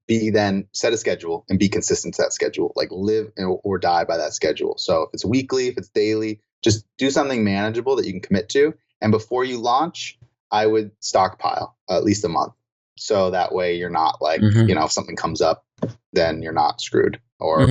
then set a schedule and be consistent to that schedule, like live or die by that schedule. So if it's weekly, if it's daily, just do something manageable that you can commit to. And before you launch, I would stockpile at least a month. So that way you're not like, if something comes up, then you're not screwed. Or,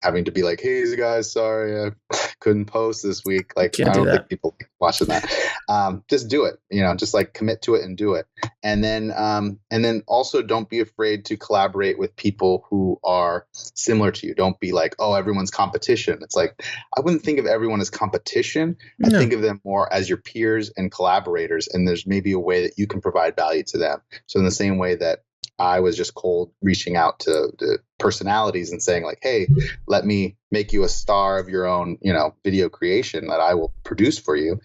having to be like, hey guys, sorry, I couldn't post this week. Like, I don't think people like watching that. Just do it, just like commit to it and do it. And then also don't be afraid to collaborate with people who are similar to you. Don't be like, oh, everyone's competition. It's like, I wouldn't think of everyone as competition. I think of them more as your peers and collaborators. And there's maybe a way that you can provide value to them. So in the same way that I was just cold reaching out to personalities and saying like, hey, let me make you a star of your own, video creation that I will produce for you.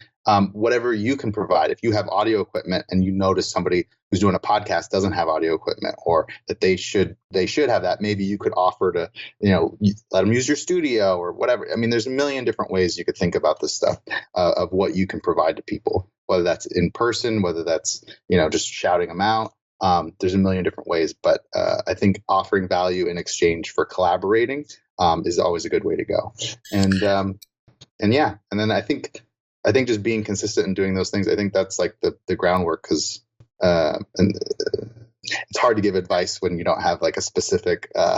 Whatever you can provide. If you have audio equipment and you notice somebody who's doing a podcast doesn't have audio equipment, or that they should have that, maybe you could offer to, let them use your studio or whatever. I mean, there's a million different ways you could think about this stuff, of what you can provide to people, whether that's in person, whether that's, just shouting them out. There's a million different ways, but I think offering value in exchange for collaborating is always a good way to go. And then I think just being consistent and doing those things, I think that's like the groundwork, because it's hard to give advice when you don't have like a specific no,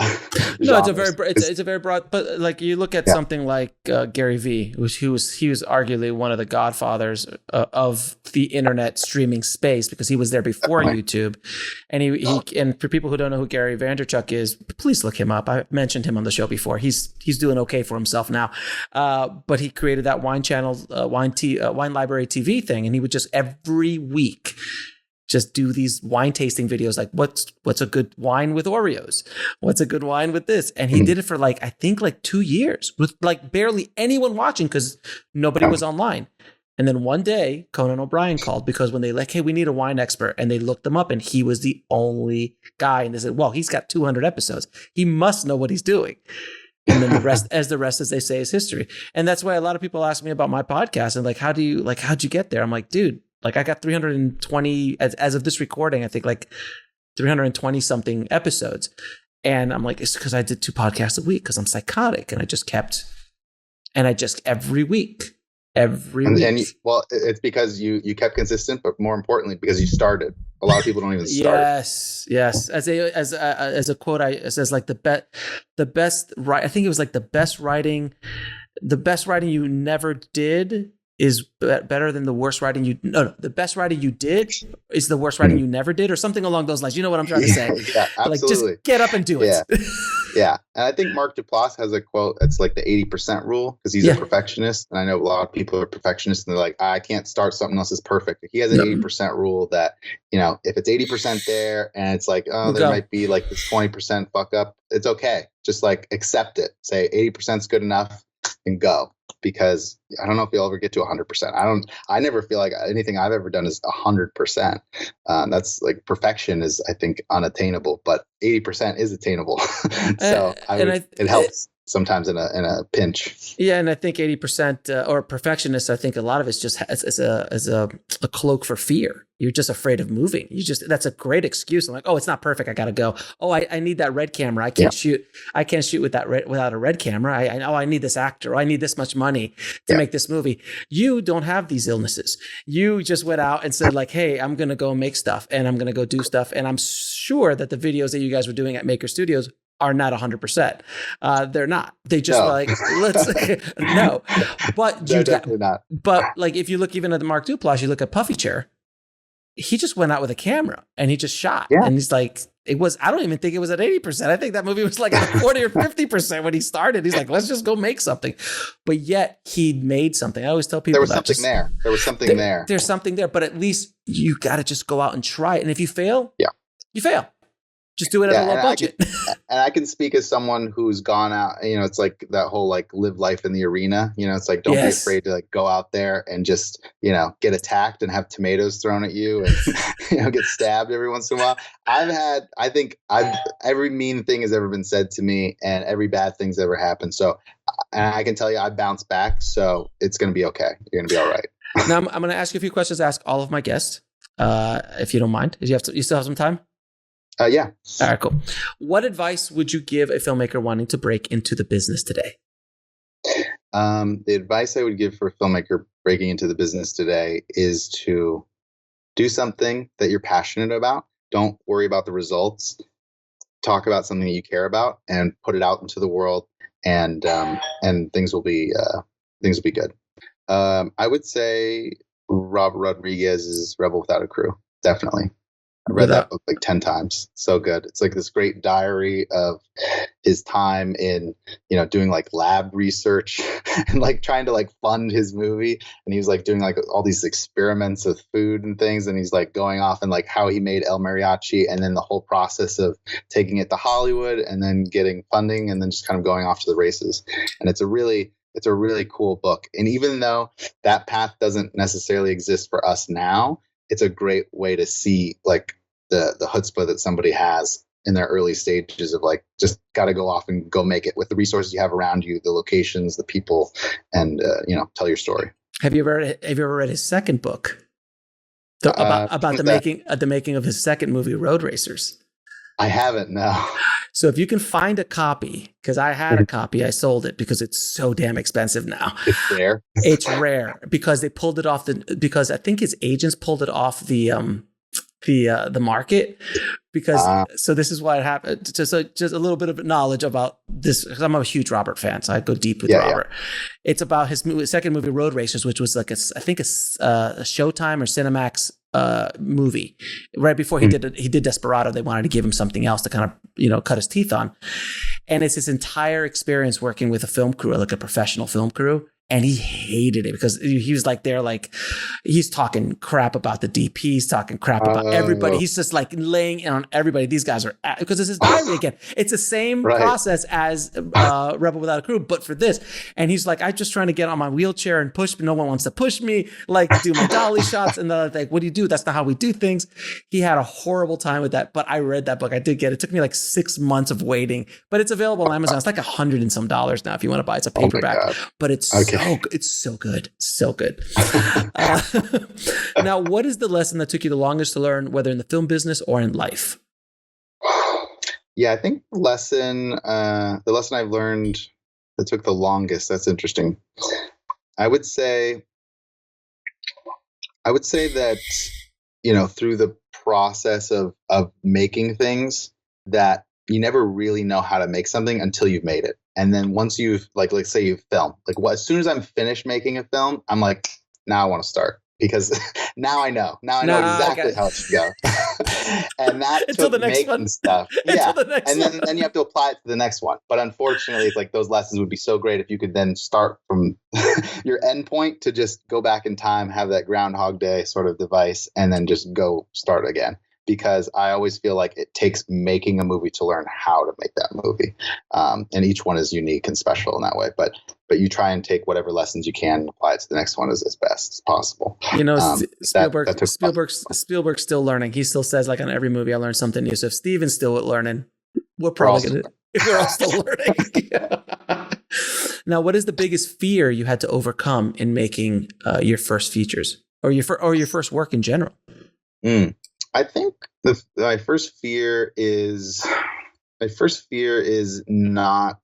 it's a very broad, but like you look at something like Gary Vee, he was arguably one of the godfathers of the internet streaming space, because he was there before YouTube. And he and for people who don't know who Gary Vaynerchuk is, please look him up. I mentioned him on the show before. He's doing okay for himself now. But he created that wine channel, wine library TV thing, and he would just every week just do these wine tasting videos, like what's a good wine with Oreos? What's a good wine with this? And he did it for I think 2 years with like barely anyone watching, because nobody was online. And then one day Conan O'Brien called, because when they hey, we need a wine expert, and they looked him up, and he was the only guy. And they said, well, he's got 200 episodes. He must know what he's doing. And then the rest, as they say, is history. And that's why a lot of people ask me about my podcast and how'd you get there? I'm like, dude, I got 320 as of this recording, I think 320 something episodes. And I'm like, it's because I did 2 podcasts a week, because I'm psychotic. And I just every week. Well, it's because you kept consistent, but more importantly, because you started. A lot of people don't even start. Yes. As a quote, it says the best I think it was the best writing you never did is better than the worst writing the best writing you did is the worst writing you never did, or something along those lines. You know what I'm trying to say? Yeah, absolutely. Just get up and do it. Yeah. And I think Mark Duplass has a quote that's the 80% rule, because he's a perfectionist. And I know a lot of people are perfectionists, and they're like, I can't start something else is perfect. He has an 80% rule that, if it's 80% there and it's there might be this 20% fuck up, it's okay. Just accept it. Say 80% is good enough and go. Because I don't know if you'll ever get to 100%. I never feel like anything I've ever done is 100%. That's perfection is, I think, unattainable, but 80% is attainable. So it helps sometimes in a pinch. Yeah. And I think 80% or perfectionists, I think a lot of it's just as a cloak for fear. You're just afraid of moving. That's a great excuse. I'm like, oh, it's not perfect. I got to go. Oh, I need that red camera. I can't shoot with without a red camera. I need this actor. I need this much money to make this movie. You don't have these illnesses. You just went out and said hey, I'm going to go make stuff, and I'm going to go do stuff. And I'm sure that the videos that you guys were doing at Maker Studios are not 100%. They're not. They just let's no. But they're definitely not. But if you look even at the Mark Duplass, you look at Puffy Chair. He just went out with a camera and he just shot. Yeah. And he's it was, I don't even think it was at 80%. I think that movie was at 40 or 50% when he started. He's let's just go make something. But yet he made something. I always tell people there was something there. There was something there. There's something there, but at least you got to just go out and try it. And if you fail, you fail. Just do it at a low budget. And I can speak as someone who's gone out, it's that whole live life in the arena, it's don't be afraid to go out there and just, get attacked and have tomatoes thrown at you and, get stabbed every once in a while. Every mean thing has ever been said to me, and every bad thing's ever happened. So, and I can tell you I bounced back, so it's going to be okay. You're going to be all right. Now I'm going to ask you a few questions to ask all of my guests, if you don't mind. You still have some time? Yeah. All right, cool. What advice would you give a filmmaker wanting to break into the business today? The advice I would give for a filmmaker breaking into the business today is to do something that you're passionate about. Don't worry about the results. Talk about something that you care about and put it out into the world, and things will be good. I would say Robert Rodriguez's Rebel Without a Crew. Definitely. I read that book 10 times. So good. It's this great diary of his time in, doing lab research and trying to fund his movie. And he was doing all these experiments with food and things. And he's going off and how he made El Mariachi, and then the whole process of taking it to Hollywood and then getting funding and then just kind of going off to the races. And it's a really cool book. And even though that path doesn't necessarily exist for us now, it's a great way to see the chutzpah that somebody has in their early stages of just got to go off and go make it with the resources you have around you, the locations, the people, and tell your story. Have you ever read his second book about the making of his second movie, Road Racers? I haven't, no. So if you can find a copy, because I had a copy, I sold it because it's so damn expensive now. It's rare. It's rare because they pulled it off because I think his agents pulled it off the market. because so this is why it happened. So just a little bit of knowledge about this, because I'm a huge Robert fan, so I go deep with Robert. Yeah. It's about his second movie, Road Racers, which was like a Showtime or Cinemax movie. Right before he did Desperado, they wanted to give him something else to kind of cut his teeth on. And it's his entire experience working with a film crew, like a professional film crew. And he hated it because he was like, he's talking crap about the DPs, talking crap about everybody. He's just like laying in on everybody. These guys are, because it's his diary again. It's the same process as Rebel Without a Crew, but for this. And he's like, I'm just trying to get on my wheelchair and push, but no one wants to push me, like do my dolly shots. And they're like, what do you do? That's not how we do things. He had a horrible time with that, but I read that book. I did get it. It took me like 6 months of waiting, but it's available on Amazon. It's like $100 and some now if you want to buy it. It's a paperback, but it's so good. So good. Now, what is the lesson that took you the longest to learn, whether in the film business or in life? Yeah, I think the lesson I've learned that took the longest, that's interesting. I would say that, through the process of making things, that you never really know how to make something until you've made it. And then once you've, let's say you've filmed, as soon as I'm finished making a film, I'm like, now I want to start, because now I know exactly how it should go. And that until took the next making one. Stuff. Yeah. And then you have to apply it to the next one. But unfortunately, it's like those lessons would be so great if you could then start from your end point to just go back in time, have that Groundhog Day sort of device, and then just go start again. Because I always feel like it takes making a movie to learn how to make that movie. And each one is unique and special in that way. But you try and take whatever lessons you can and apply it to the next one as best as possible. Spielberg's still learning. He still says, like, on every movie, I learn something new. So if Steven's still learning, we're probably we're all still learning. Now, what is the biggest fear you had to overcome in making your first features or your first work in general? I think my first fear is not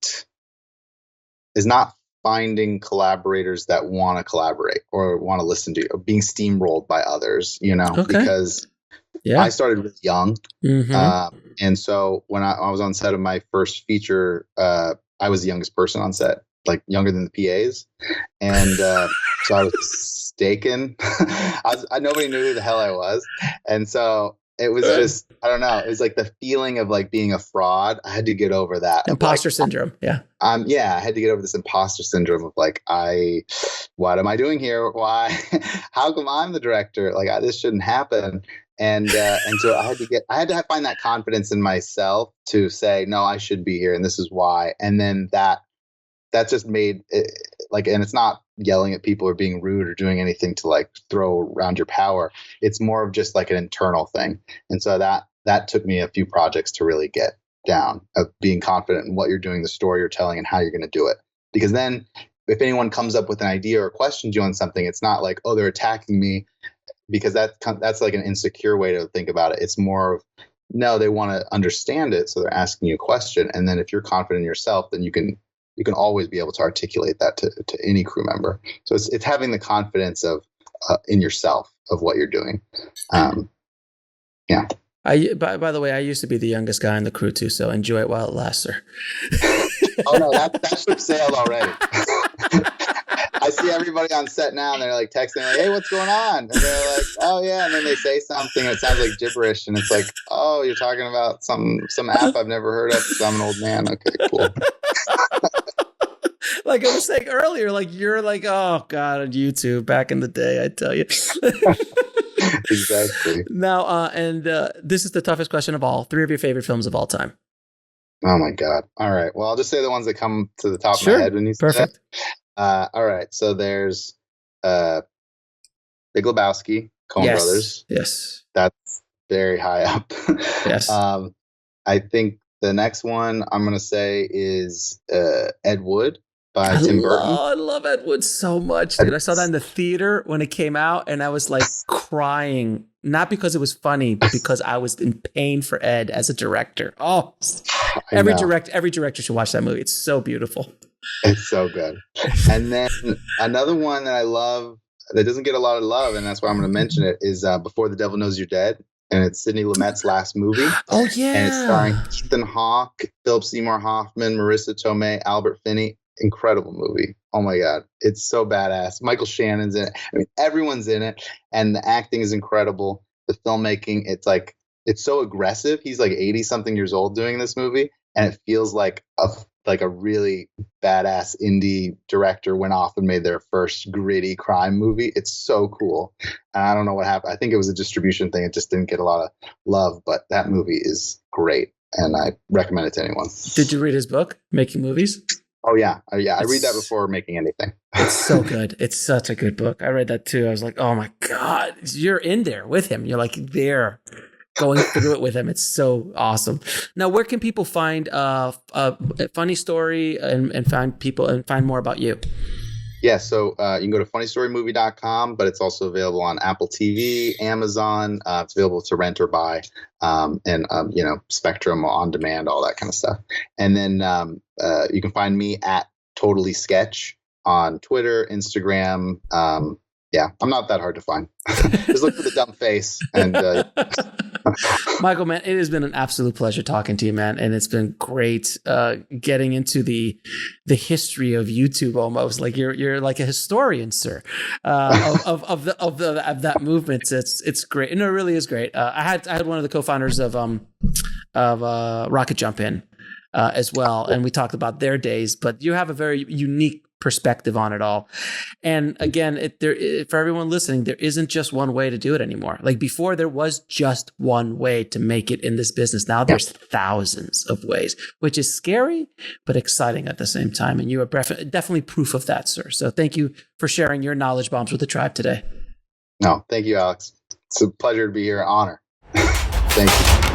finding collaborators that want to collaborate or want to listen to you, or being steamrolled by others, because I started really young. And so when I was on set of my first feature, I was the youngest person on set, like younger than the PAs. And so I was mistaken. Nobody knew who the hell I was. And so it was just, I don't know. It was like the feeling of like being a fraud. I had to get over that. Imposter syndrome. Yeah. I had to get over this imposter syndrome of like, what am I doing here? Why? How come I'm the director? Like, this shouldn't happen. And so I had to find that confidence in myself to say, no, I should be here. And this is why. And then that just made it, and it's not yelling at people or being rude or doing anything to like throw around your power. It's more of just like an internal thing. And so that took me a few projects to really get down, of being confident in what you're doing, the story you're telling, and how you're going to do it. Because then if anyone comes up with an idea or questions you on something, it's not like, oh, they're attacking me, because that's like an insecure way to think about it. It's more of, no, they want to understand it. So they're asking you a question. And then if you're confident in yourself, then you can always be able to articulate that to any crew member. So it's having the confidence of in yourself of what you're doing. Yeah. By the way, I used to be the youngest guy in the crew too, so enjoy it while it lasts, sir. Oh no, that ship sailed already. I see everybody on set now, and they're like texting, like, "Hey, what's going on?" And they're like, "Oh yeah," and then they say something, and it sounds like gibberish, and it's like, "Oh, you're talking about some app I've never heard of, because I'm an old man." Okay, cool. Like I was saying earlier, like you're like, oh God, on YouTube back in the day, I tell you. Exactly. Now, this is the toughest question of all. 3 of your favorite films of all time. Oh my God. All right. Well, I'll just say the ones that come to the top of my head when you say Perfect. that. All right. So there's Big Lebowski, Coen Brothers. Yes. That's very high up. Yes. I think the next one I'm going to say is Ed Wood by Tim Burton. I love Ed Wood so much, dude. I saw that in the theater when it came out, and I was like crying, not because it was funny, but because I was in pain for Ed as a director. Oh, every director should watch that movie. It's so beautiful. It's so good. And then another one that I love that doesn't get a lot of love, and that's why I'm going to mention it, is Before the Devil Knows You're Dead. and it's Sidney Lumet's last movie. Oh yeah, and it's starring Ethan Hawke, Philip Seymour Hoffman, Marissa Tomei, Albert Finney. Incredible movie. Oh my God. It's so badass. Michael Shannon's in it. I mean, everyone's in it, and the acting is incredible. The filmmaking, it's so aggressive. He's like 80 something years old doing this movie, and it feels like a really badass indie director went off and made their first gritty crime movie. It's so cool. And I don't know what happened. I think it was a distribution thing. It just didn't get a lot of love, but that movie is great, and I recommend it to anyone. Did you read his book, Making Movies? Oh yeah. I read that before making anything. It's so good. It's such a good book. I read that too. I was like, oh my God, you're in there with him. You're like there going through it with him. It's so awesome. Now, where can people find a funny story and find more about you? Yeah, so you can go to funnystorymovie.com, but it's also available on Apple TV, Amazon. It's available to rent or buy, and Spectrum on demand, all that kind of stuff. And then you can find me at Totally Sketch on Twitter, Instagram. I'm not that hard to find. Just look for the dumb face. And Michael, man, it has been an absolute pleasure talking to you, man, and it's been great getting into the history of YouTube. Almost like you're like a historian, sir, of that movement. It's great, and it really is great. I had one of the co-founders of Rocket Jump in as well, and we talked about their days. But you have a very unique perspective on it all. And again, for everyone listening, there isn't just one way to do it anymore. Like before, there was just one way to make it in this business. Now there's thousands of ways, which is scary, but exciting at the same time. And you are definitely proof of that, sir. So thank you for sharing your knowledge bombs with the tribe today. No, thank you, Alex. It's a pleasure to be here. Honor. Thank you.